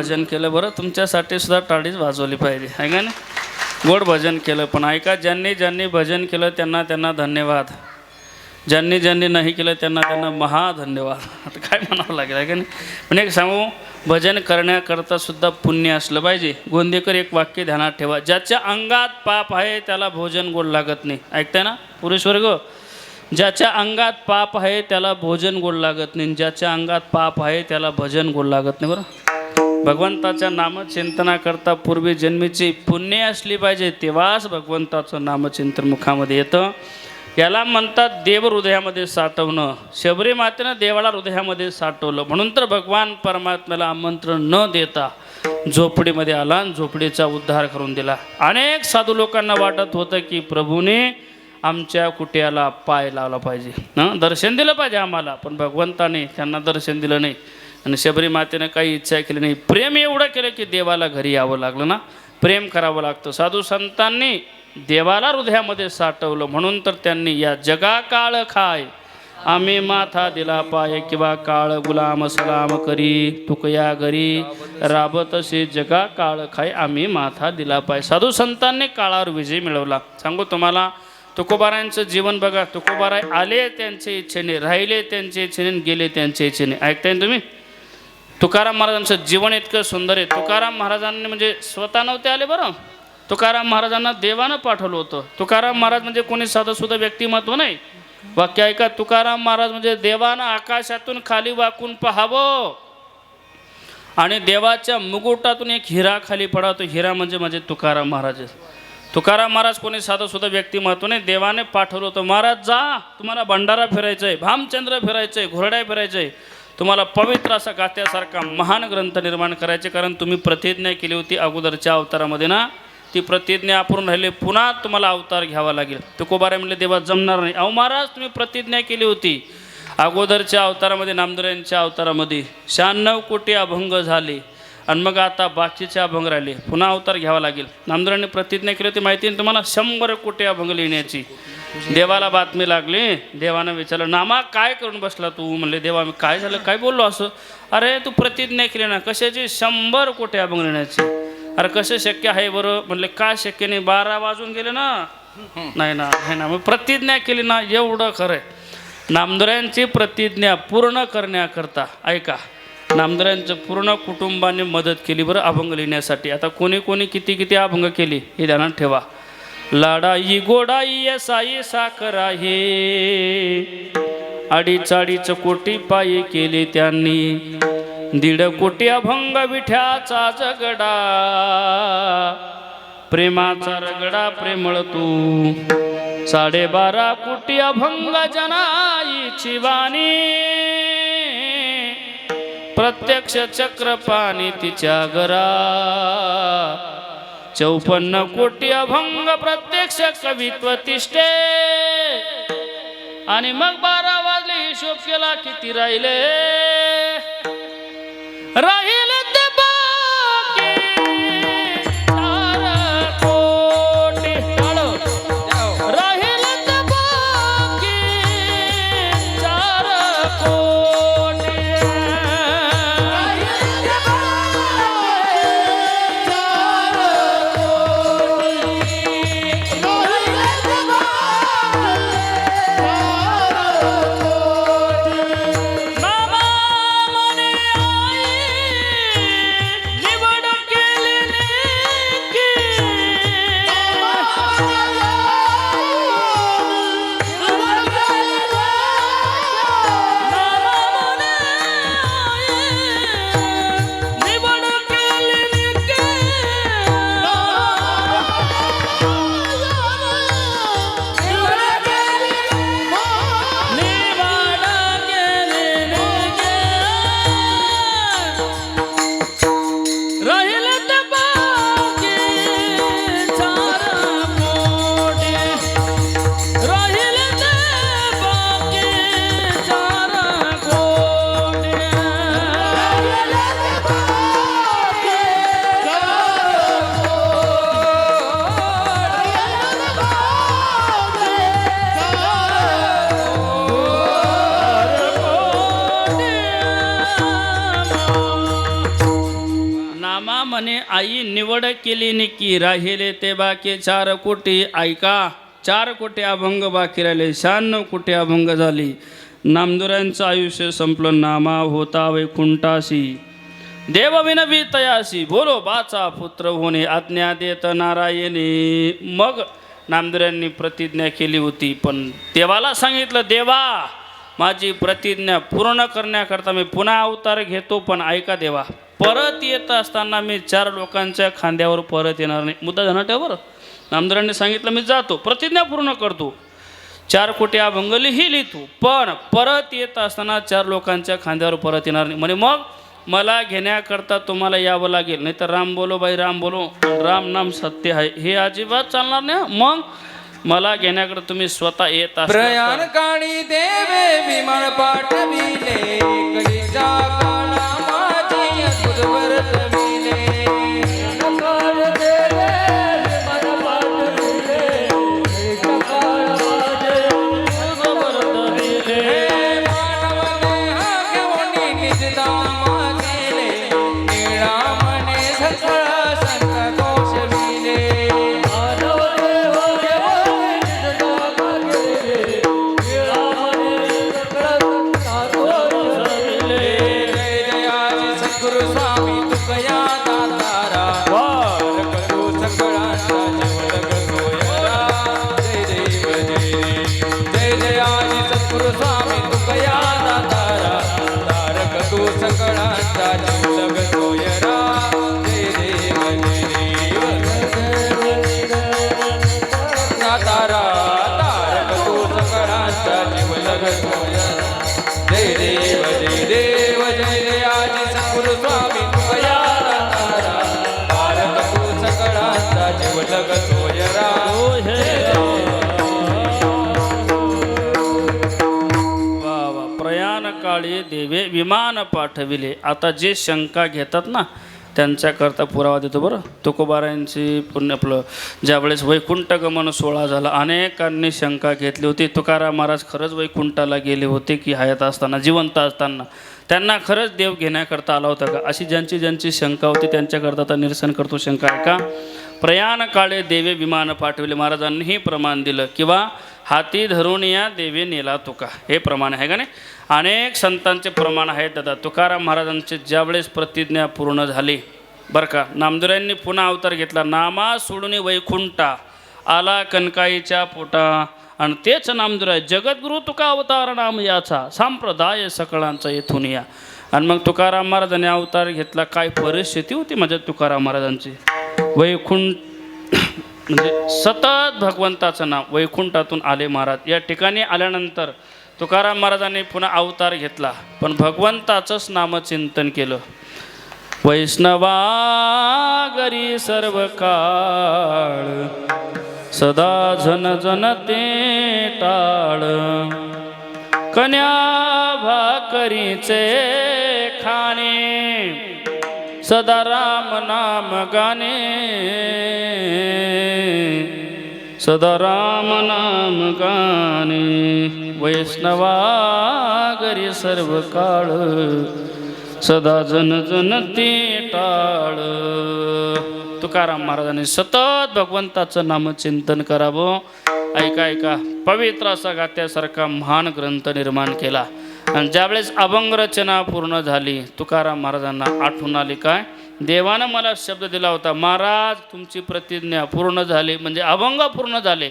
भजन केलं बरं, तुमच्यासाठी सुद्धा टाळीच वाजवली पाहिजे आहे का नाही? गोड भजन केलं. पण ऐका, ज्यांनी ज्यांनी भजन केलं त्यांना त्यांना धन्यवाद, ज्यांनी ज्यांनी नाही केलं त्यांना त्यांना महाधन्यवाद. आता काय म्हणावं लागेल आहे का नाही? पण एक सांगू, भजन करण्याकरता सुद्धा पुण्य असलं पाहिजे. गोंदेकर एक वाक्य ध्यानात ठेवा, ज्याच्या अंगात पाप आहे त्याला भोजन गोड लागत नाही. ऐकताय ना पुरुष वर्ग? ज्याच्या अंगात पाप आहे त्याला भोजन गोड लागत नाही, ज्याच्या अंगात पाप आहे त्याला भजन गोड लागत नाही. बरं, भगवंताच्या नामचिंतनाकरता पूर्वी जन्मीची पुण्य असली पाहिजे, तेव्हाच भगवंताचं नामचिंतन मुखामध्ये येतं. याला म्हणतात देव हृदयामध्ये साठवणं. शबरी मातेनं देवाला हृदयामध्ये साठवलं, म्हणून तर भगवान परमात्म्याला आमंत्रण न देता झोपडीमध्ये आला आणि झोपडीचा उद्धार करून दिला. अनेक साधू लोकांना वाटत होतं की प्रभूने आमच्या कुटियाला पाय लावला पाहिजे, दर्शन दिलं पाहिजे आम्हाला, पण भगवंताने त्यांना दर्शन दिलं नाही. आणि शबरी मातेनं काही इच्छा केली नाही. प्रेम एवढं केलं की देवाला घरी यावं लागलं ना. प्रेम करावं लागतं. साधू संतांनी देवाला हृदयामध्ये साठवलं, म्हणून तर त्यांनी या जगा काळ खाय आम्ही माथा दिला पाय, किंवा काळ गुलाम सलाम करी तुकया घरी राबतसे जगा काळ खाय आम्ही माथा दिला पाय. साधू संतांनी काळावर विजय मिळवला. सांगू तुम्हाला, तुकोबारायांचं जीवन बघा. तुकोबाराय आले त्यांच्या इच्छेने, राहिले त्यांच्या इच्छेने, गेले त्यांच्या इच्छेने. ऐकताय तुम्ही? तुकाराम महाराजांचं जीवन इतकं सुंदर आहे. तुकाराम महाराजांनी म्हणजे स्वतः नव्हते आले बरं, तुकाराम महाराजांना देवानं पाठवलं होतं. तुकाराम महाराज म्हणजे कोणी साधं सुद्धा व्यक्तिमत्व नाही. वाक्य ऐका, तुकाराम महाराज म्हणजे देवानं आकाशातून खाली वाकून पाहावं आणि देवाच्या मुकुटातून एक हिरा खाली पडा, तो हिरा म्हणजे तुकाराम महाराज. तुकाराम महाराज कोणी साधं सुद्धा व्यक्तिमत्व नाही, देवाने पाठवलं होतं. महाराज जा, तुम्हाला भंडारा फिरायचं आहे, भामचंद्र फिरायचं आहे, घोरड्या फिरायचं आहे, तुम्हाला पवित्र असा गात्यासारखा महान ग्रंथ निर्माण करायचे, कारण तुम्ही प्रतिज्ञा केली होती अगोदरच्या अवतारामध्ये ना, ती प्रतिज्ञा अपूर्ण राहिली, पुन्हा तुम्हाला अवतार घ्यावा लागेल. तुकोबाराय म्हणले देवा जमणार नाही. अहो महाराज, तुम्ही प्रतिज्ञा केली होती अगोदरच्या अवतारामध्ये, नामदेवांच्या अवतारामध्ये 96 कोटी अभंग झाले आणि मग आता बाकीचे अभंग राहिले, पुन्हा अवतार घ्यावा लागेल. नामदेवांनी प्रतिज्ञा केली होती माहिती आहे तुम्हाला, 100 कोटी अभंग लिहिण्याची. देवाला बातमी लागली, देवानं विचारलं नामा काय करून बसला तू? म्हणले देवा मी काय झालं, काय बोललो असं? अरे तू प्रतिज्ञा केली ना, कशाची? 100 कोटी अभंग लिहिण्याची. अरे कसं शक्य आहे बरं? म्हणले का शक्य नाही, 12 वाजून गेले ना. नाही ना, आहे ना, मग प्रतिज्ञा केली ना, एवढं खरं आहे. नामदेवांची प्रतिज्ञा पूर्ण करण्याकरता ऐका, नामदेवांचं पूर्ण कुटुंबाने मदत केली बरं अभंग लिहिण्यासाठी. आता कोणी कोणी किती किती अभंग केली हे ध्यानात ठेवा. लाडाई गोडाई साई साखर आहे, 2.5 कोटी पायी केले त्यांनी, 1.5 कोटी अभंग विठ्याचा जगडा, प्रेमाचा रगडा प्रेमळ तू, 12.5 कोटी अभंग जनाईची वाणी, प्रत्यक्ष चक्रपाणी तिच्या घरा, 54 कोटी अभंग प्रत्यक्ष कवित्व तिष्ठे. आणि मग 12 वाजले, हिशोब केला किती राहिले, राहिले ते बाकी 4 कोटी. राहिले ते बाकी 4 कोटी. आणि आई निवड केली निकी राहिले ते बाकी 4 कोटी ऐका 4 कोटी अभंग बाकी राहिले 96 कोटी अभंग झाली नामदुरांचं आयुष्य संपलं नामा होता वैकुंठासी देव विनवी तयासी बोलो बाचा पुत्र होणे आज्ञा देत नारायणी मग नामदुरांनी प्रतिज्ञा केली होती पण देवाला सांगितलं देवा माझी प्रतिज्ञा पूर्ण करण्याकरता मी पुन्हा अवतार घेतो पण ऐका देवा परत येत असताना मी 4 लोकांच्या खांद्यावर परत येणार नाही मुद्दा ध्यानात ठेवा बरं नामदुरांनी सांगितलं मी जातो प्रतिज्ञा पूर्ण करतो 4 कोटी अभंग लिहिली तू पण परत येत असताना 4 लोकांच्या खांद्यावर परत येणार नाही म्हणे मग मला घेण्याकरता तुम्हाला यावं लागेल नाही तर राम बोलो बाई राम बोलो राम नाम सत्य आहे हे अजिबात चालणार नाही मग मला घेण्याकरता तुम्ही स्वतः येत असता प्रयाण काळी देवे विमान पाठविले कलीचा काळा माझी अद्भुत वर्तविले काळ देवे मन पाठविले एक काळ माझे हे मानवने हा घेऊन निज धामा गेले निळा मने सकळ संत घोषविले गुरु स्वामी तुकया दातारा वारक तू सकळांचा जीवलग सोयरा जय देव जय जय आजी सद्गुरु स्वामी तुकया दातारा तारक तू सकळांचा जीवलग सोयरा जय देव दातारा तारक तू सकळांचा जीवलग सोयरा जय देव जय जय आजी सद्गुरु स्वामी तुकया दातारा तारक तू सकळांचा जीवलग सोयरा वा वा प्रयाण काळी देवे विमान पाठविले आता जे शंका घेतात ना त्यांच्याकरता पुरावा देतो बरं तुकोबारायांची पुण्य आपलं ज्यावेळेस वैकुंठ गमन सोहळा झाला अनेकांनी शंका घेतली होती तुकाराम महाराज खरंच वैकुंठाला गेले होते की हयात असताना जिवंत असताना त्यांना खरंच देव घेण्याकरता आला होता का अशी ज्यांची शंका होती त्यांच्याकरता आता निरसन करतो शंका आहे का प्रयाण काळे देवे विमान पाठविले महाराजांनीही प्रमाण दिलं किंवा हाती धरून या देवे नेला तुका हे प्रमाण आहे का नाही अनेक संतांचे प्रमाण आहेत दादा तुकाराम महाराजांचे ज्यावेळेस प्रतिज्ञा पूर्ण झाली बरं का नामदुरांनी पुन्हा अवतार घेतला नामा सोडून वैकुंठा आला कनकाईच्या पोटा आणि तेच नामदुराय जगद्गुरु तुका अवतार नाम याचा संप्रदाय सकळांचा येथून या आणि मग तुकाराम महाराजांनी अवतार घेतला काय परिस्थिती होती माझ्या तुकाराम महाराजांची वैकुंठ म्हणजे सतत भगवंताचं नाव वैकुंठातून आले महाराज या ठिकाणी आल्यानंतर तुकाराम महाराजांनी पुन्हा अवतार घेतला पण भगवंताचंच नामचिंतन केलं वैष्णवा गरी सर्व काळ सदा जन जन ते टाळ कन्या भाकरीचे खाणे सदा राम नाम गाणे सदा राम नाम गाणे वैष्णवा गरी सर्व काळ सदा जन जन ते टाळ तुकाराम महाराजांनी सतत भगवंताचं नामचिंतन करावं ऐका ऐका पवित्र असा गात्यासारखा महान ग्रंथ निर्माण केला आणि ज्यावेळेस अभंग रचना पूर्ण झाली तुकाराम महाराजांना आठवण आली काय देवानं मला शब्द दिला होता महाराज तुमची प्रतिज्ञा पूर्ण झाली म्हणजे अभंग पूर्ण झाले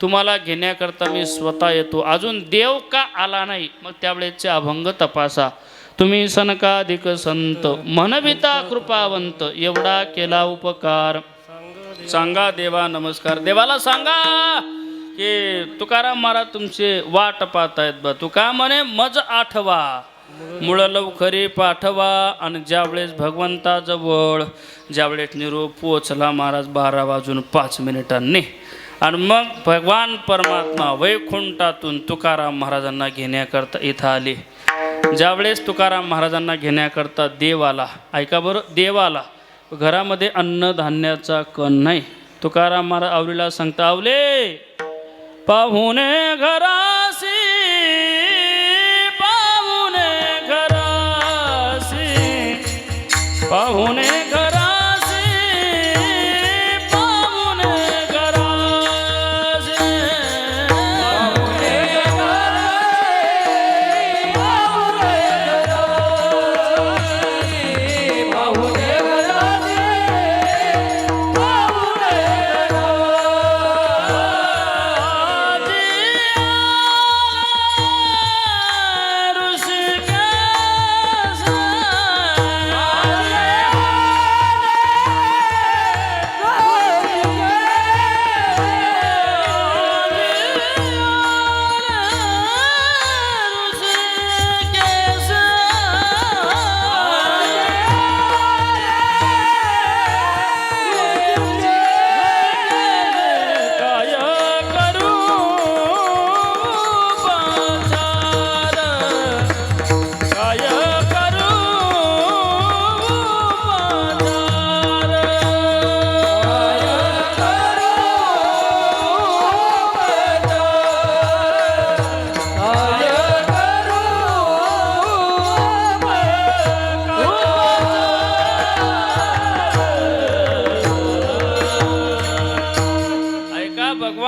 तुम्हाला घेण्याकरता मी स्वतः येतो अजून देव का आला नाही मग त्यावेळेसचे अभंग तपासा तुम्ही सनकाधिक संत मनविता कृपावंत एवढा केला उपकार सांगा देवा नमस्कार देवाला सांगा की तुकाराम महाराज तुमचे वाट पाहतायत बा तुका म्हणे मज आठवा मुळ लवकरी पाठवा आणि ज्यावेळेस भगवंताजवळ ज्यावेळेस निरोप पोचला महाराज 12:05 आणि मग भगवान परमात्मा वैकुंठातून तुकाराम महाराजांना घेण्याकरता इथं आले ज्यावेळेस तुकाराम महाराजांना घेण्याकरता देव आला ऐका बरं देव आला घरामध्ये अन्नधान्याचा कण नाही तुकाराम महाराज आवलीला सांगता आवले पाहुणे घरासी पाहुणे घरासी पाहुणे घरासी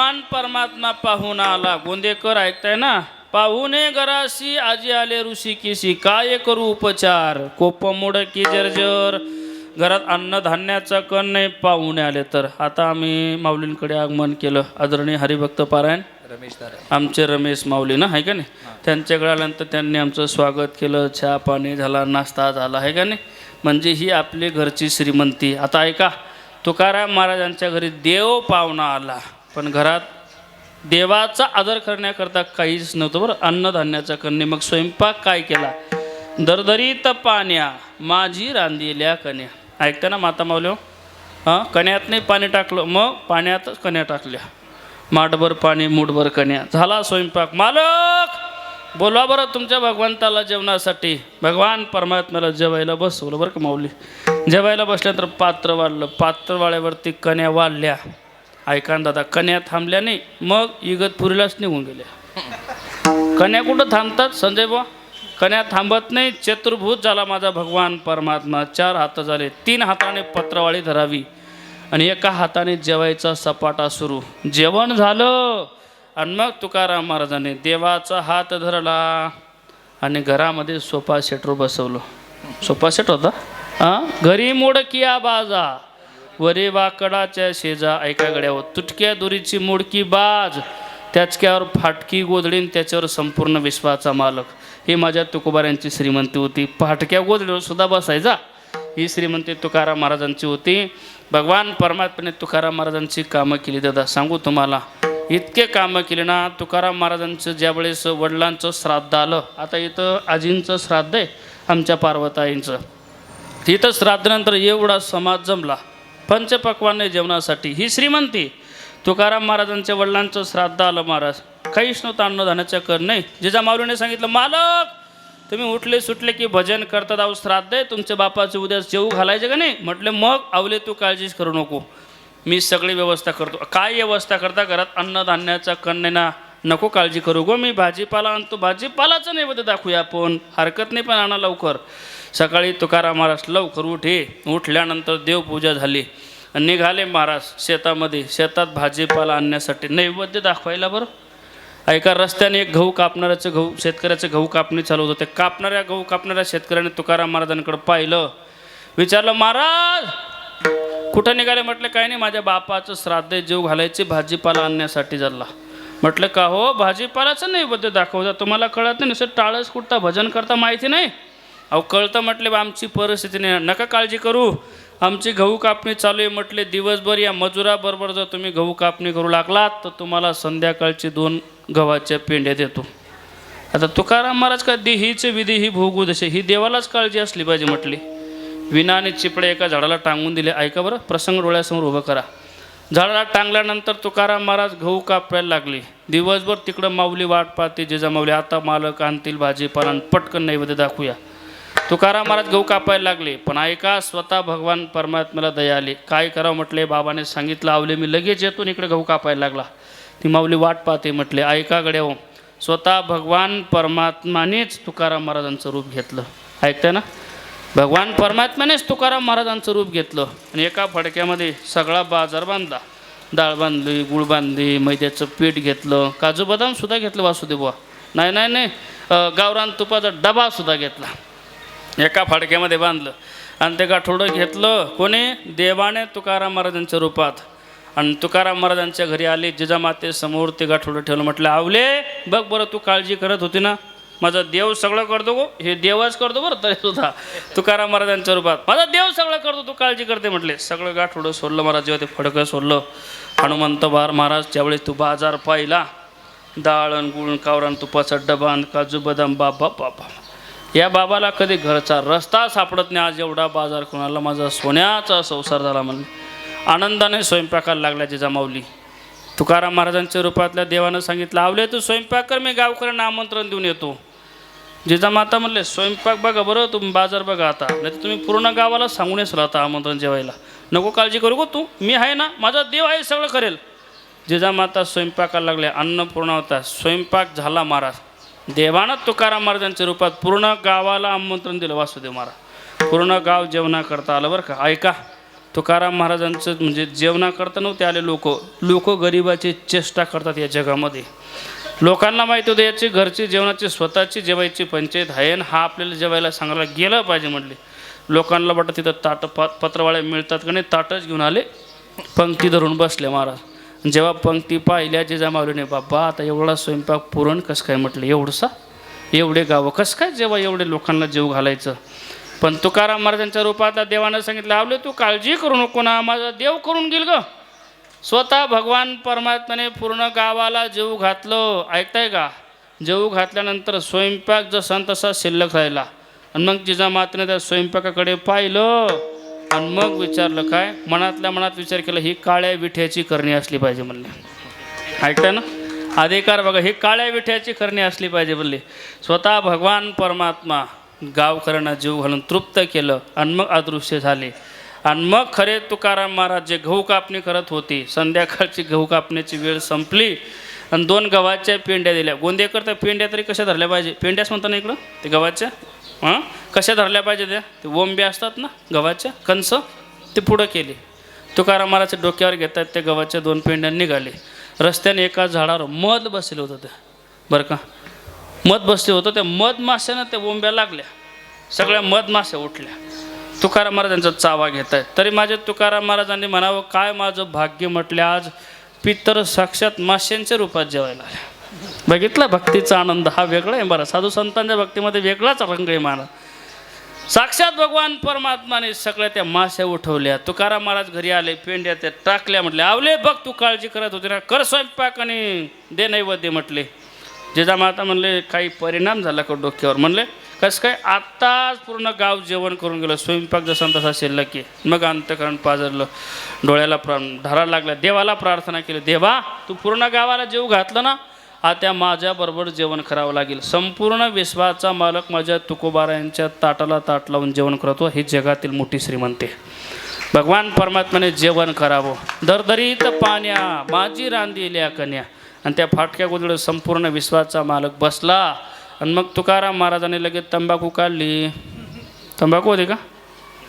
भगवान परमात्मा पाहून आला. गोंदेकर ऐकताय ना? पाहुणे घराशी आजी आले ऋषिकेशी, काय करू उपचार, कोप मोड की जर्जर. घरात अन्नधान्याचा कण नाही, पाहुणे आले तर. आता आम्ही माऊलींकडे आगमन केलं. आदरणीय हरिभक्त पारायण रमेश दादा आमचे रमेश माऊली ना, आहे का नाही? त्यांच्याकडे आल्यानंतर त्यांनी आमचं स्वागत केलं, चहा पाणी झाला, नाश्ता झाला, आहे का नाही? म्हणजे ही आपली घरची श्रीमंती. आता ऐका, तुकाराम महाराजांच्या घरी देव पाहुणा आला, पण घरात देवाचा आदर करण्याकरता काहीच नव्हतं बरं. अन्नधान्याचा कन्ने. मग स्वयंपाक काय केला? दरदरीत पाण्या माझी रांधिल्या कन्या. ऐकता ना माता माऊली? हां, कण्यात नाही पाणी टाकलं, मग पाण्यातच कन्या टाकल्या. माठभर पाणी मूठभर कन्या. झाला स्वयंपाक. मालक बोलवा बरं तुमच्या भगवंताला जेवणासाठी. भगवान परमात्म्याला जेवायला बसवलं बरं का माऊली. जेवायला बसल्यानंतर पात्र वाढलं. पात्र वाळ्यावरती कन्या वाढल्या. ऐका ना दादा, कन्या थांबल्या नाही, मग इगतपुरीलाच निघून गेल्या. कन्या कुठं थांबतात संजय बुवा? कन्या थांबत नाही. चतुर्भुज झाला माझा भगवान परमात्मा. 4 हात झाले. 3 हाताने पत्रवाळी धरावी आणि एका हाताने जेवायचा सपाटा सुरू. जेवण झालं आणि मग तुकाराम महाराजांनी देवाचा हात धरला आणि घरामध्ये सोफा सेटवर बसवलं. सोफा सेट होता. हां, घरी मोडकिया बाजा वरे वाकडाच्या शेजा. ऐका गड्यावर तुटक्या दोरीची मोडकी बाज, त्याचक्यावर फाटकी गोधडीन, त्याच्यावर संपूर्ण विश्वाचा मालक. ही माझ्या तुकोबाऱ्यांची श्रीमंती होती. फाटक्या गोधडीवर सुद्धा बसायचा. ही श्रीमंती तुकाराम महाराजांची होती. भगवान परमात्म्याने तुकाराम महाराजांची कामं केली. दादा सांगू तुम्हाला, इतके कामं केले ना. तुकाराम महाराजांचं ज्यावेळेस वडिलांचं श्राद्ध आलं, आता इथं आजींचं श्राद्ध आहे आमच्या पार्वताईंचं, तिथं श्राद्धानंतर एवढा समाज जमला पंचपक्वान्य जेवणासाठी. ही श्रीमंती. तुकाराम महाराजांच्या वडिलांचं श्राद्ध आलं. महाराज काहीच नव्हतं, अन्नधान्याचं कर नाही. जिजामाऊलीने सांगितलं, मालक तुम्ही उठले सुटले की भजन करतात, अहो श्राद्ध आहे तुमच्या बापाचे, उद्या जेवू घालायचे का नाही? म्हटले मग आवले तू काळजीच करू नको, मी सगळी व्यवस्था करतो. काय व्यवस्था करता? घरात अन्नधान्याचा कण नाही ना, नको काळजी करू गो, मी भाजीपाला आणतो. भाजीपालाचं नैवेद्य दाखवूया आपण, हरकत नाही, पण आणा लवकर. सकाळी तुकाराम महाराज लवकर उठल्यानंतर देवपूजा झाली आणि निघाले महाराज शेतामध्ये. शेतात भाजीपाला आणण्यासाठी नैवेद्य दाखवायला. बरं ऐका, रस्त्याने एक गहू कापणाऱ्याचं शेतकऱ्याचं गहू कापणी चालू होतं. त्या गहू कापणाऱ्या शेतकऱ्याने तुकाराम महाराजांकडे पाहिलं, विचारलं, महाराज कुठं निघाले? म्हटलं काय नाही, माझ्या बापाचं श्राद्ध जेव घालायचे, भाजीपाला आणण्यासाठी झाला. म्हटलं का हो, भाजीपालाचं नैवेद्य दाखवता, तुम्हाला कळत नाही, नुसतं टाळस कुठता भजन करता माहिती नाही? अहो कळतं. म्हटले आमची परिस्थिती नाही, नका काळजी करू, आमची गहू कापणी चालू आहे. म्हटले दिवसभर या मजुराबरोबर जर तुम्ही गहू कापणी करू लागलात तर तुम्हाला संध्याकाळची 2 गव्हाच्या पेंड्या देतो. आता तुकाराम महाराज का देहीचे विधी ही भोगू दशे, ही देवालाच काळजी असली पाहिजे म्हटली. विना आणि चिपळे एका झाडाला टांगून दिले. ऐका बरं, प्रसंग डोळ्यासमोर उभं करा. झाडाला टांगल्यानंतर तुकाराम महाराज गहू कापायला लागले. दिवसभर तिकडं माऊली वाट पाहते. जिजामाऊली आता मालक आणतील भाजीपाला, पटकन नैवेद्य दाखवूया. तुकाराम महाराज गहू कापायला लागले. पण ऐका, स्वतः भगवान परमात्म्याला दया आली. काय करावं म्हटले, बाबाने सांगितलं आवले मी लगेच येतो. इकडे गहू कापायला लागला. ती माऊली वाट पाहते. म्हटले ऐका गड्या हो, स्वतः भगवान परमात्म्यानेच तुकाराम महाराजांचं रूप घेतलं. ऐकताय ना? भगवान परमात्म्यानेच तुकाराम महाराजांचं रूप घेतलं आणि एका फडक्यामध्ये सगळा बाजार बांधला. डाळ बांधली, गुळ बांधली, मैद्याचं पीठ घेतलं, काजू बदाम सुद्धा घेतलं. वासुदेव बुवा नाही गावरान तुपाचा डबासुद्धा घेतला. एका फडक्यामध्ये बांधलं आणि ते गाठोडं घेतलं. कोणी? देवाने तुकाराम महाराजांच्या रूपात. आणि तुकाराम महाराजांच्या घरी आले. जिजामातेसमोर ते गाठोडं ठेवलं. म्हटलं आवले बघ बरं, तू काळजी करत होती ना, माझा देव सगळं करतो गो, हे देवच करतो बरं, तरी सुद्धा तुकाराम महाराजांच्या रूपात माझा देव सगळं करतो, तू काळजी करते म्हटले. सगळं गाठोडं सोडलं महाराज. जेव्हा ते फडकं सोडलं, हनुमंत महाराज त्यावेळेस तू बाजार पाहिला. डाळ आणि गुळ, गावरान तुपाचा डबा, काजू बदाम. बाबा या बाबाला कधी घरचा रस्ता सापडत नाही. आज एवढा बाजार कोणाला, माझा सोन्याचा संसार झाला म्हणून आनंदाने स्वयंपाकाला लागला जिजामाऊली. तुकाराम महाराजांच्या रूपातल्या देवानं सांगितलं आवले तू स्वयंपाक कर, मी गावकऱ्यांना आमंत्रण देऊन येतो. जिजामाता म्हणले स्वयंपाक बघा बरं, तुम्ही बाजार बघा आता, नाही तर तुम्ही पूर्ण गावाला सांगून येसाल आता आमंत्रण जेवायला. नको काळजी करू गो तू, मी आहे ना, माझा देव आहे, सगळं करेल. जिजामाता स्वयंपाकाला लागल्या. अन्नपूर्णा होता. स्वयंपाक झाला महाराज. देवानं तुकाराम महाराजांच्या रूपात पूर्ण गावाला आमंत्रण दिलं. वासुदेव महाराज पूर्ण गाव जेवणा करता आलं बरं का. ऐका, तुकाराम महाराजांचं म्हणजे जेवणाकरता नव्हते आले लोक गरिबाची चेष्टा करतात या जगामध्ये. लोकांना माहिती होतं याची घरची जेवणाची स्वतःची जेवायची पंचायत आहे आणि हा आपल्याला जेवायला सांगायला गेलं पाहिजे म्हटले. लोकांना वाटतं तिथं ताटं पत्रवाळे मिळतात का नाही, ताटच घेऊन आले, पंक्ती धरून बसले महाराज. जेव्हा पंक्ती पाहिल्या जिजामाऊलीने, बाबा आता एवढा स्वयंपाक पुरण कसं काय म्हटलं, एवढे गावं कसं काय जेव्हा एवढे लोकांना जेव घालायचं. पण तुकाराम महाराजांच्या रूपात देवानं सांगितलं, आवले तू काळजी करू नको ना, माझा देव करून गेल ग. स्वतः भगवान परमात्म्याने पूर्ण गावाला जेवू घातलं. ऐकताय का? जेवू घातल्यानंतर स्वयंपाक जसा तसा शिल्लक राहिला. आणि मग जिजामातेने त्या स्वयंपाकाकडे पाहिलं आणि मग विचारलं, काय मनातल्या मनात विचार केला, ही काळ्या विठ्याची करणी असली पाहिजे म्हणले. ऐकताय ना? अधिकार बघा, ही काळ्या विठ्याची करणी असली पाहिजे म्हणले. स्वतः भगवान परमात्मा गावकऱ्यांना जीव घालून तृप्त केलं आणि मग अदृश्य झाले. आणि मग खरे तुकाराम महाराज जे गहू कापणी करत होते, संध्याकाळची गहू कापण्याची वेळ संपली आणि 2 गव्हाच्या पेंड्या दिल्या. गोंदेकर त्या पेंड्या तरी कशा धरल्या पाहिजे, पेंड्याच म्हणता ना इकडं ते गव्हाच्या, कशा धरल्या पाहिजे त्या, ते ओंब्या असतात ना गव्हाच्या कंस, ते पुढं केले. तुकाराम महाराजच्या डोक्यावर घेतात त्या गव्हाच्या 2 पेंड्या निघाले. रस्त्याने एका झाडावर मध बसले होतं ते, बरं का, मध बसले होतं. त्या मधमाशानं त्या ओंब्या लागल्या, सगळ्या मधमाशा उठल्या. तुकाराम महाराजांचा चावा घेत आहे. तरी माझ्या तुकाराम महाराजांनी म्हणावं, काय माझं भाग्य म्हटले, आज पितर साक्षात माश्यांच्या रूपात जेवायला आल्या. बघितलं, भक्तीचा आनंद हा वेगळा आहे बरं. साधू संतांच्या भक्तीमध्ये वेगळाच रंग आहे मला. साक्षात भगवान परमात्माने सगळ्या त्या माश्या उठवल्या. तुकाराम महाराज घरी आले, पेंड्या त्या टाकल्या. म्हटले, आवले बघ तू काळजी करत होती ना, कर स्वयंपाक आणि दे नैवेद्य म्हटले. जिजामाता म्हणले, काही परिणाम झाला का डोक्यावर? म्हणले, कसं काय? आत्ताच पूर्ण गाव जेवण करून गेलं, स्वयंपाक जसा तसा शिल्लक की. मग अंतकरण पाजरलं, डोळ्याला धारा लागल्या, देवाला प्रार्थना केली, देवा तू पूर्ण गावाला जेव घातलं ना, आता माझ्याबरोबर जेवण करावं लागेल. संपूर्ण विश्वाचा मालक माझ्या तुकोबारायांच्या ताटाला ताट लावून जेवण करतो, ही जगातील मोठी श्रीमंती. भगवान परमात्म्याने जेवण करावं. दरदरीत पाण्या माझी रांदिल्या कन्या. आणि त्या फाटक्या गोदडीवर संपूर्ण विश्वाचा मालक बसला. आणि मग तुकाराम महाराजांनी लगेच तंबाखू काढली. तंबाखू होते का?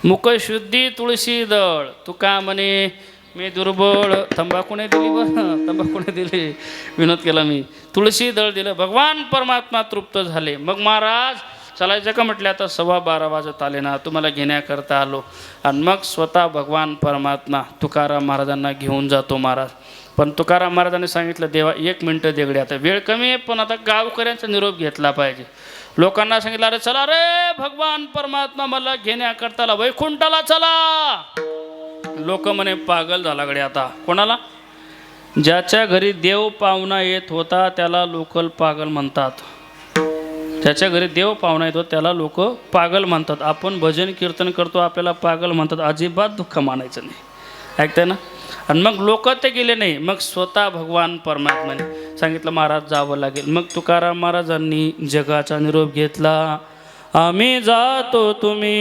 मुखशुद्धी तुळशी दळ. तुका म्हणे मी दुर्बळ, तंबाखूने दिली बरं, तंबाखूने दिली, विनोद केला मी, तुळशी दळ दिलं. भगवान परमात्मा तृप्त झाले. मग महाराज चालायचं का म्हटलं, आता 12:15 वाजत आले ना, तुम्हाला घेण्याकरता आलो. आणि मग स्वतः भगवान परमात्मा तुकाराम महाराजांना घेऊन जातो महाराज. पण तुकाराम महाराजांनी सांगितलं, देवा 1 मिनटं देगडे, आता वेळ कमी आहे पण आता गावकऱ्यांचा निरोप घेतला पाहिजे. लोकांना सांगितलं, अरे चला रे, भगवान परमात्मा मला घेण्याकरता वैकुंठाला चला. लोक म्हणे पागल झाला गडे. आता कोणाला? ज्याच्या घरी देव पाहुणा येत होता त्याला लोक पागल म्हणतात. ज्याच्या घरी देव पाहुणा येतो त्याला लोक पागल म्हणतात. आपण भजन कीर्तन करतो, आपल्याला पागल म्हणतात, अजिबात दुःख मानायचं नाही. ऐकताय ना? आणि मग लोक ते गेले नाही. मग स्वतः भगवान परमात्म्याने सांगितलं, महाराज जावं लागेल. मग तुकाराम महाराजांनी जगाचा निरोप घेतला. आम्ही जातो, तुम्ही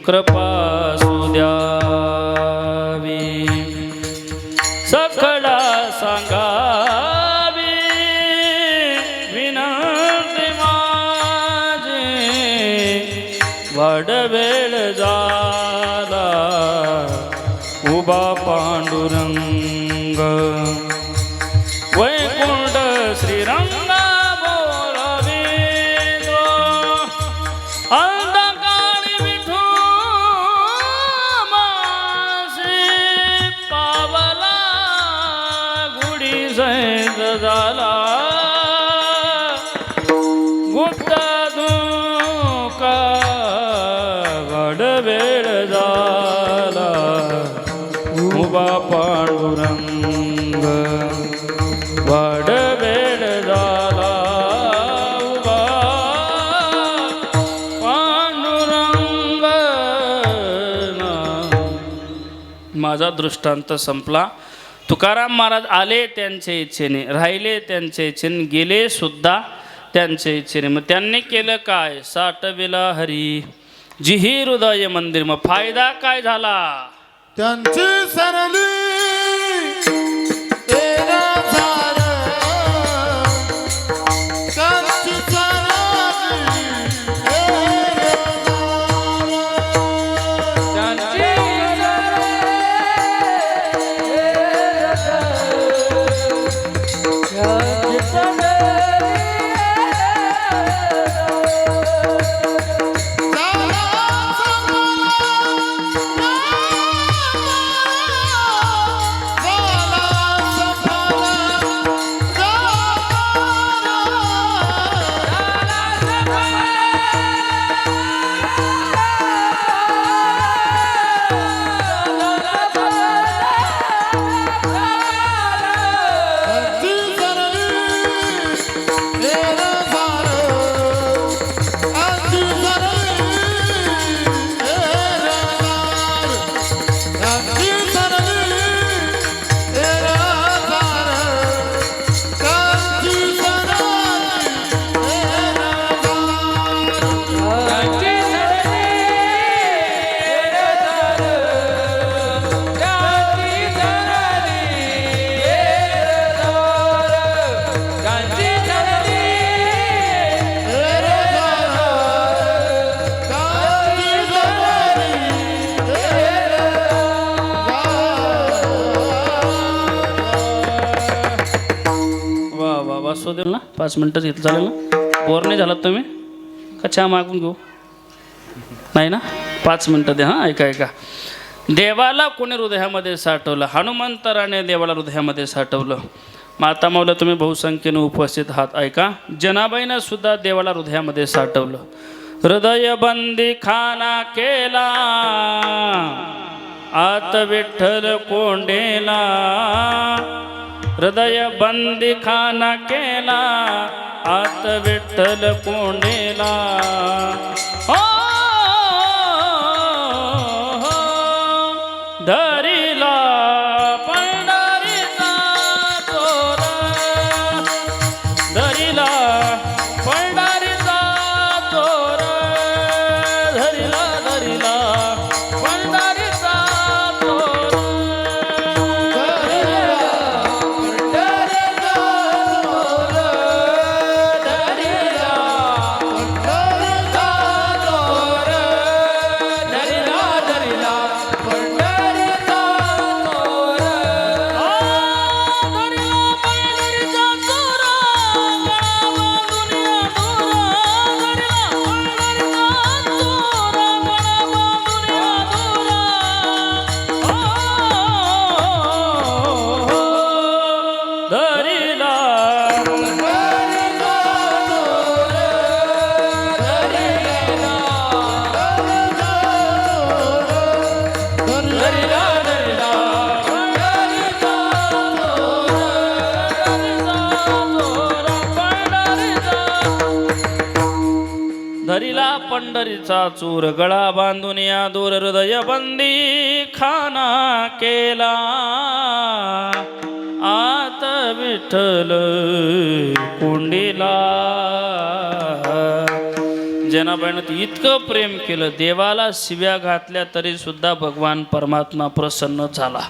कृपा सुद्यावी, सखडा सांगावी, विनंती माझी वाडवेळ झाला, उभा पांडुरंग वैकुंठ श्रीरंग झाला, गुप्त धोका वाडवेळ झाला, उभा पांडुरंग वाडवेळ झाला, उभा पांडुरंग. माझा दृष्टांत संपला. तुकाराम महाराज आले त्यांच्या इच्छेने, राहिले त्यांच्या इच्छेने, गेले सुद्धा त्यांच्या इच्छेने. मग त्यांनी केलं काय? साठविला हरी जिही हृदय मंदिर. मग फायदा काय झाला? त्यांची सरली बसवू देईल ना 5 मिनटं घेतलं चालेल ना बोर नाही झालात तुम्ही का चहा मागून घेऊ नाही ना 5 मिनटं द्या हां ऐका देवाला कोणी हृदयामध्ये साठवलं हनुमंतराने देवाला हृदयामध्ये साठवलं माता मौला तुम्ही बहुसंख्येने उपस्थित आहात ऐका जनाबाईनं सुद्धा देवाला हृदयामध्ये साठवलं हृदय बंदी खाना केला आत विठ्ठल कोंडेला हृदय बंदी खाना केला आत विठ्ठल कोंडेला धरिला पंढरीचा चोर धरिला पंढरीचा चोर धरिला पंढरीचा चोर धरिला पंढरीचा चूर गळा बांधून या दूर हृदय बंदी खाना केला आत विठ्ठल कोंडीला जनाबाईनं इतकं प्रेम केलं देवाला शिव्या घातल्या तरी सुद्धा भगवान परमात्मा प्रसन्न झाला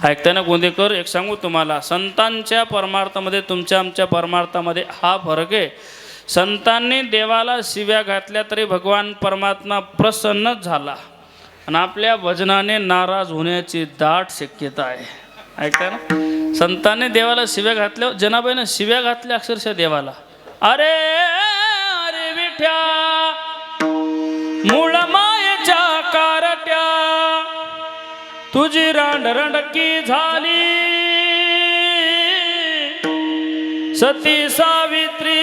ऐकताना गोंदेकर एक सांगू तुम्हाला संतांच्या परमार्थामध्ये तुमच्या आमच्या परमार्थामध्ये हा फरक आहे संतांनी देवाला शिव्या घातल्या तरी भगवान परमात्मा प्रसन्न झाला आणि आपल्या भजनाने नाराज होण्याची दाट शक्यता आहे ऐकता ना संतांनी देवाला शिव्या घातल्या जनाबाईनं शिव्या घातल्या अक्षरशः देवाला अरे अरे विठ्या मूळ मायेच्या कारट्या तुझी रांडरंडकी झाली सती सावित्री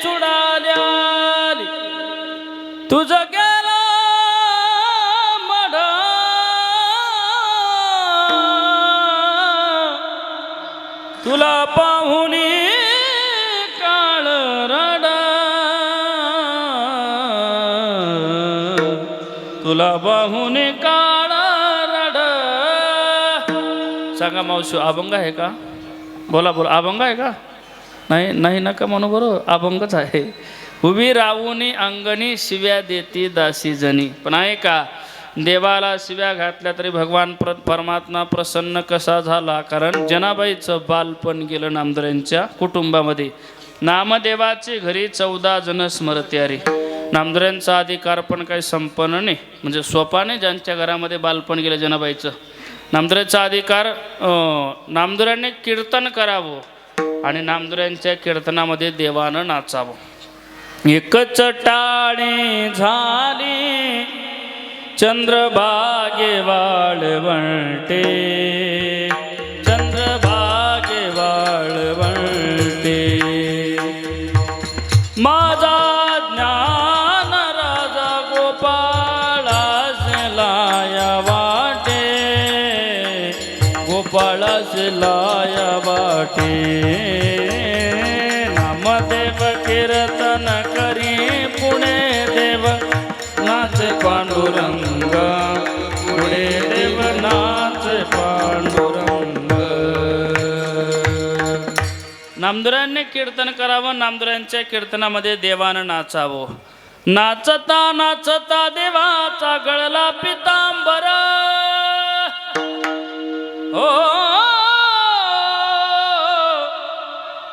चुडाल्याली तुझं गेला मढा तुला पाहुनी काळ रडा तुला पाहुनी काळ रड सांगा मावशी अभंग आहे का बोला बोला अभंग आहे का नाही नाही नका म्हणू बरोबर अभंगच आहे उभी राहूनी अंगणी शिव्या देती दासी जनी पण आहे का देवाला शिव्या घातल्या तरी भगवान परमात्मा प्रसन्न कसा झाला कारण जनाबाईचं बालपण गेलं नामदऱ्यांच्या कुटुंबामध्ये नामदेवाचे घरी 14 जण स्मरत्यारी नामदऱ्यांचा अधिकार पण काही संपन्न नाही म्हणजे सोपाने ज्यांच्या घरामध्ये बालपण गेलं जनाबाईचं नामदऱ्याचा अधिकार नामदऱ्यांनी कीर्तन करावं आणि नामदऱ्यांच्या कीर्तनामध्ये देवानं नाचावं एकच टाळे झाली चंद्रभागे वाळवंटे चंद्रभागे वाळवंटे माझा ज्ञान राजा गोपाळास लाया वाटे गोपाळास लाया वाटे नामदेव कीर्तन करी पुणे देव नाच पांडुरंग पुणे देव नाच पांडुरंग नामदुरांनी कीर्तन करावं नामदुरांच्या कीर्तनामध्ये देवानं नाचावं नाचता नाचता देवाचा गळला पितांबर हो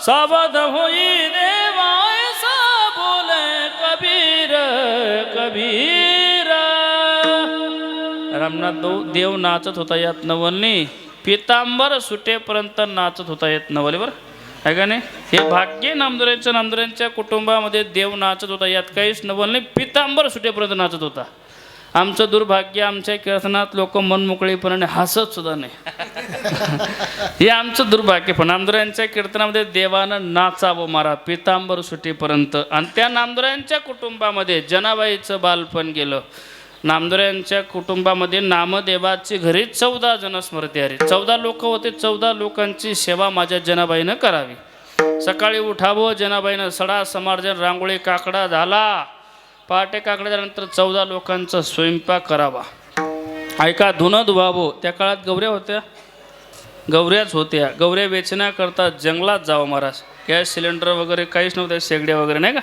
सावध होई देवा ऐसा बोले कबीर कबीर रामनाथ देव नाचत होता यात नवलनी पितांबर सुटेपर्यंत नाचत होता येत नवलीवर आहे का नाही? हे भाग्य नामदुऱ्यांच्या कुटुंबामध्ये देव नाचत होता, यात काहीच नवल नाही. पितांबर सुटेपर्यंत नाचत होता. आमचं दुर्भाग्य, आमच्या कीर्तनात लोक मनमोकळेपणाने हसत सुद्धा नाही. हे आमचं दुर्भाग्य. पण नामदुऱ्यांच्या कीर्तनामध्ये देवानं नाचावं मारा पितांबर सुटेपर्यंत. आणि त्या नामदुऱ्यांच्या कुटुंबामध्ये जनाबाईचं बालपण गेलं. नामदुऱ्यांच्या कुटुंबामध्ये नामदेवाची घरी 14 जण स्मृती हरी. 14 लोक होते. 14 लोकांची सेवा माझ्या जनाबाईनं करावी. सकाळी उठावं, जनाबाईनं सडा समार्जन रांगोळी काकडा झाला. पहाटे काकडा झाल्यानंतर 14 लोकांचा स्वयंपाक करावा. ऐका, धुणं धुवावं. त्या काळात गौऱ्या होत्या, गौऱ्याच होत्या. गौऱ्या वेचण्याकरता जंगलात जावं महाराज. गॅस सिलेंडर वगैरे काहीच नव्हत्या, शेगड्या वगैरे नाही का.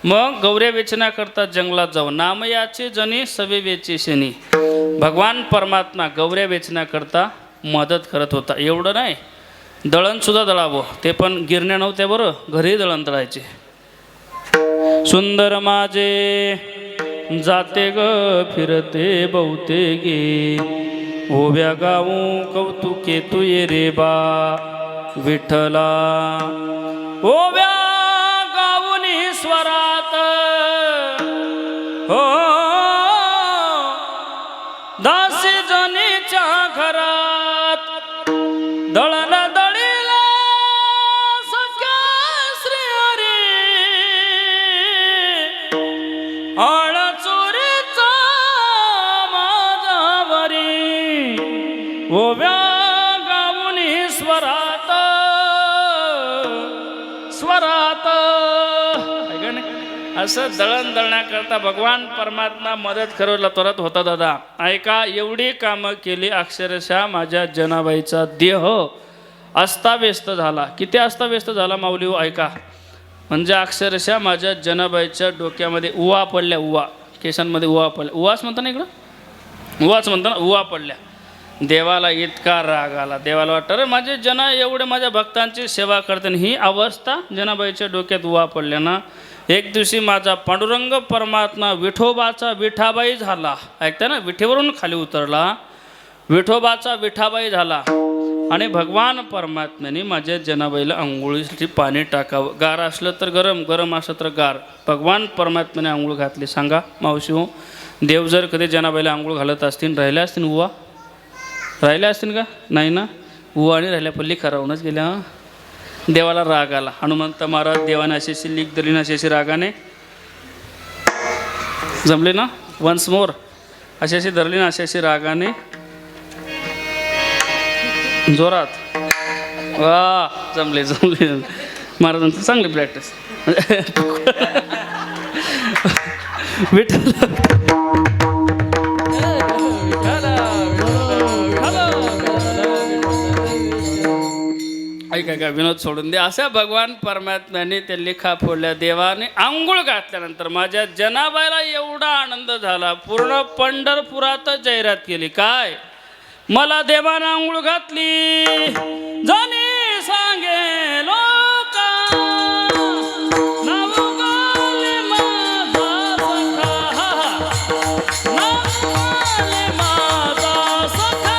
मग गौऱ्या वेचण्याकरता जंगलात जावं. नामयाची जनी सवे वेची शनी. भगवान परमात्मा गौऱ्या वेचण्याकरता मदत करत होता. एवढं नाही, दळणसुद्धा दळावं. ते पण गिरण्या नव्हत्या बरं, घरी दळण दळायचे. सुंदर माझे जाते ग फिरते बहुते गे, ओव्या गाऊ कौतुके तू ये रे बा विठ्ठला. ओव्या गाऊनी स्वरात हो दासी जनीच्या घरात दळण दळीला सख्या श्री हरी. आळ चोरीचा माझावरी, ओव्या गाऊनी स्वरात स्वरात. असं दळण दळण्याकरता भगवान परमात्मा मदत करत होता दादा. ऐका, एवढी कामं केली, अक्षरशः माझ्या जनाबाईचा देह अस्ताव्यस्त झाला. किती अस्ताव्यस्त झाला माऊली हो, ऐका. म्हणजे अक्षरशः माझ्या जनाबाईच्या डोक्यामध्ये उवा पडल्या. उवा, केसांमध्ये उवा पडल्या. उवाच म्हणता ना इकडं, उवाच म्हणता ना, उवा पडल्या. देवाला इतका राग आला. देवाला वाटतं रे माझे जना एवढे माझ्या भक्तांची सेवा करते, ही अवस्था जनाबाईच्या डोक्यात उवा पडल्या ना. एक दिवशी माझा पांडुरंग परमात्मा विठोबाचा विठाबाई झाला. ऐकता ना, विठेवरून खाली उतरला, विठोबाचा विठाबाई झाला. आणि भगवान परमात्म्याने माझ्या जनाबाईला आंघोळीसाठी पाणी टाकावं. गार असलं तर गरम, गरम असलं तर गार. भगवान परमात्म्याने आंघोळ घातली. सांगा मावशी हो, देव जर कधी जनाबाईला आंघोळ घालत असतील, राहिल्या असतील उवा, राहिल्या असतील का? नाही ना. उवा आणि राहिल्या पल्ली खरावूनच गेल्या. देवाला राग आला. हनुमंत महाराज देवाने अशी लीक दिली ना, अशी रागाने जमले ना. वन्स मोर अशी धरली ना, अशी रागाने जोरात. वा, जमले जमले. महाराजांचं चांगली प्रॅक्टिस. विठ्ठल ऐका का, विनोद सोडून दे. अशा भगवान परमात्म्याने त्या लेखा फोडल्या. देवाने आंघोळ घातल्यानंतर माझ्या जनाबाईला एवढा आनंद झाला, पूर्ण पंढरपुरात जाहिरात केली. काय, मला देवाने आंघोळ घातली, जाणे सांगे लोका, नाव गाले माझा सखा, नाव गाले माझा सखा,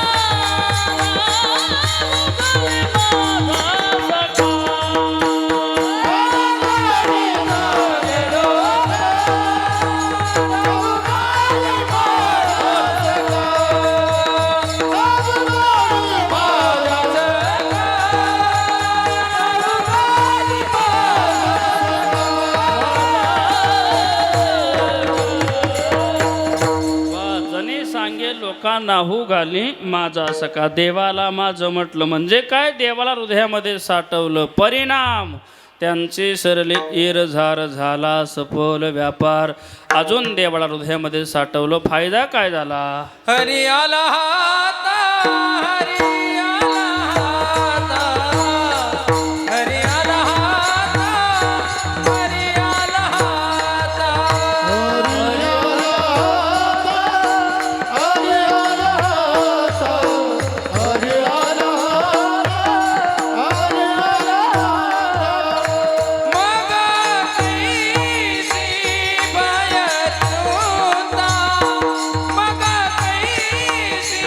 लोका नाहू घाली माझा सखा. देवाला माझं म्हटलं म्हणजे काय, देवाला हृदयामध्ये साठवलं. परिणाम त्यांची सरले एरझार झाला सफल व्यापार. अजून देवाला हृदयामध्ये साठवलं. फायदा काय झाला? हरी आला हाता, हरी आला हाता, हरी आला हाता, हरी आला हाता, मग कैसी बाहेर होता, मग कैसी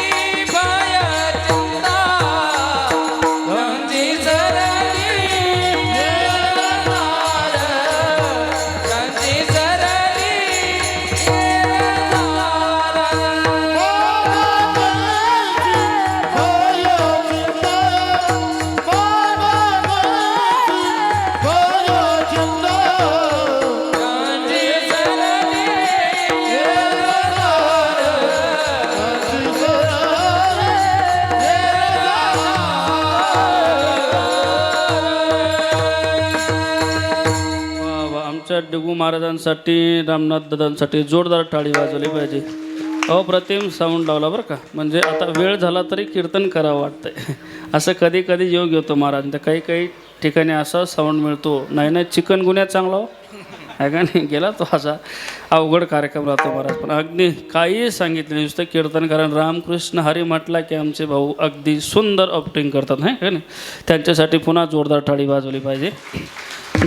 आमच्या डगू महाराजांसाठी रामनाथ दादांसाठी जोरदार टाळी वाजवली पाहिजे. अप्रतिम साऊंड लावला बरं का. म्हणजे आता वेळ झाला तरी कीर्तन करावं वाटतंय. असं कधी कधी योग येतो महाराज. तर काही काही ठिकाणी असा साऊंड मिळतो. नाही चिकनगुन्या चांगला हो आहे का नाही. गेला तो असा अवघड कार्यक्रम राहतो महाराज. पण अगदी काही सांगितलं नुसतं कीर्तन कारण रामकृष्ण हरी म्हटला की आमचे भाऊ अगदी सुंदर ऑप्टिंग करतात नाही का नाही. त्यांच्यासाठी पुन्हा जोरदार टाळी वाजवली पाहिजे.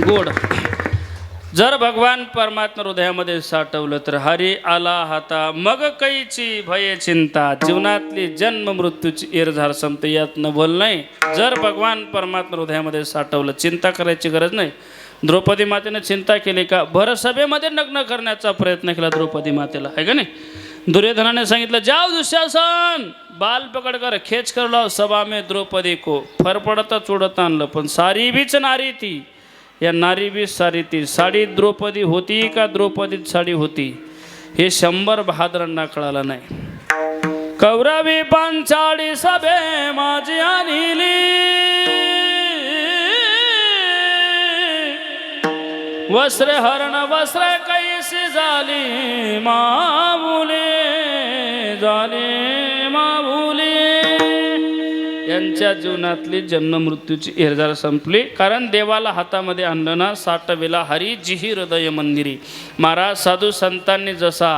गोड जर भगवान परमात्मा हृदयामध्ये साठवलं तर हरी आला हाता मग कैची भय चिंता. जीवनातली जन्म मृत्यूची इरझार संपते यात नवल नाही. जर भगवान परमात्मा हृदयामध्ये साठवलं चिंता करायची गरज नाही. द्रौपदी मातेनं चिंता केली का. भरसभेमध्ये नग्न करण्याचा प्रयत्न केला द्रौपदी मातेला आहे का नाही. दुर्योधनाने सांगितलं जाओ दुःशासन बाल पकड कर खेच कर लाव सभा में द्रौपदी को. फरफडता चोडत आणलं पण सारी बीच नारी ती. या नारी बी सारी ती. साडी द्रौपदी होती का द्रौपदीत साडी होती हे 100 बहादरांना कळालं नाही. कौरवी पांचाळी सभे माझी आणली वस्त्र हरण वस्त्र कैसी झाली मामुले झाली मामुले. यांच्या जीवनातली जन्म मृत्यूची इरझार संपली कारण देवाला हातामध्ये आणलं ना. साठविला हरी जिही हृदय मंदिरी. महाराज साधू संतांनी जसा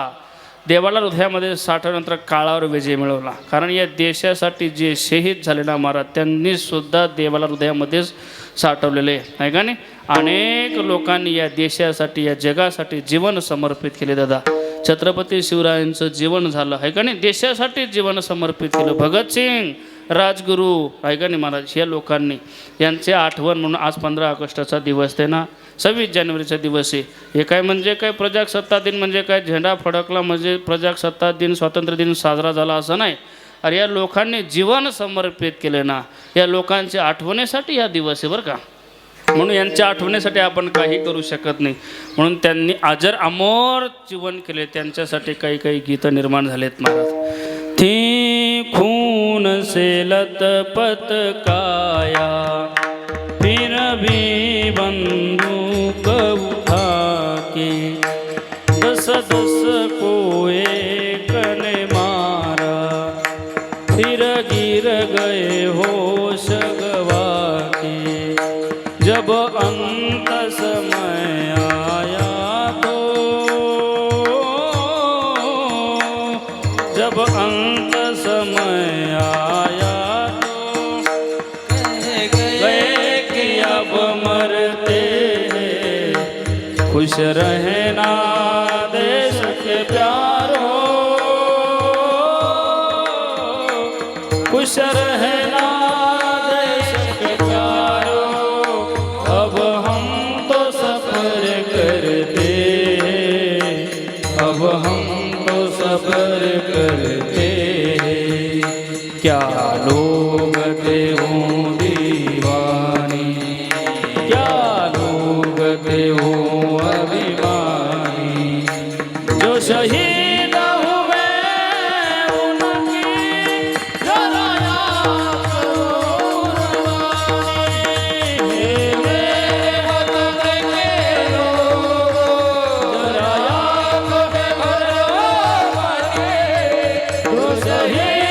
देवाला हृदयामध्ये साठवल्यानंतर काळावर विजय मिळवला. कारण या देशासाठी जे शहीद झाले ना महाराज त्यांनी सुद्धा देवाला हृदयामध्येच साठवलेले आहे का नाही. अनेक लोकांनी या देशासाठी या जगासाठी जीवन समर्पित केले. दादा छत्रपती शिवरायांचं जीवन झालं आहे का नाही. देशासाठी जीवन समर्पित केलं. भगतसिंग राजगुरू आहे का नाही महाराज. या लोकांनी यांचे आठवण म्हणून आज 15 ऑगस्टचा दिवस आहे ना. 26 जानेवारीचा दिवस आहे. हे काय म्हणजे काय प्रजासत्ताक दिन म्हणजे काय झेंडा फडकला म्हणजे प्रजासत्ताक दिन स्वातंत्र्य दिन साजरा झाला असं नाही. अरे या लोकांनी जीवन समर्पित केले ना. या लोकांच्या आठवणीसाठी हा दिवस आहे बरं का. म्हणून यांच्या आठवणीसाठी आपण काही करू शकत नाही. म्हणून त्यांनी अजर अमर जीवन केले. त्यांच्यासाठी काही काही गीतं निर्माण झालेत महाराज. थी खून से लतपत काया फिर भी बंदूक उठा के 10 को एक ने मारा फिर गिर गए होश गवा के. जब अंत समय आया तो जब अंत समय आया तो गए कि अब मरते हैं खुश रहना देश के प्यारो खुश रहना देश के प्यारो. अब हम तो सफर करते हैं अब हम तो सफर करते हैं. क्या लोग थे हों दीवानी क्या लोग थे हों अभिमानी. जो शहीद हुए उनकी जरा याद करो कुर्बानी. मेरे वतन के लोगों जरा याद करो कुर्बानी. जो शहीद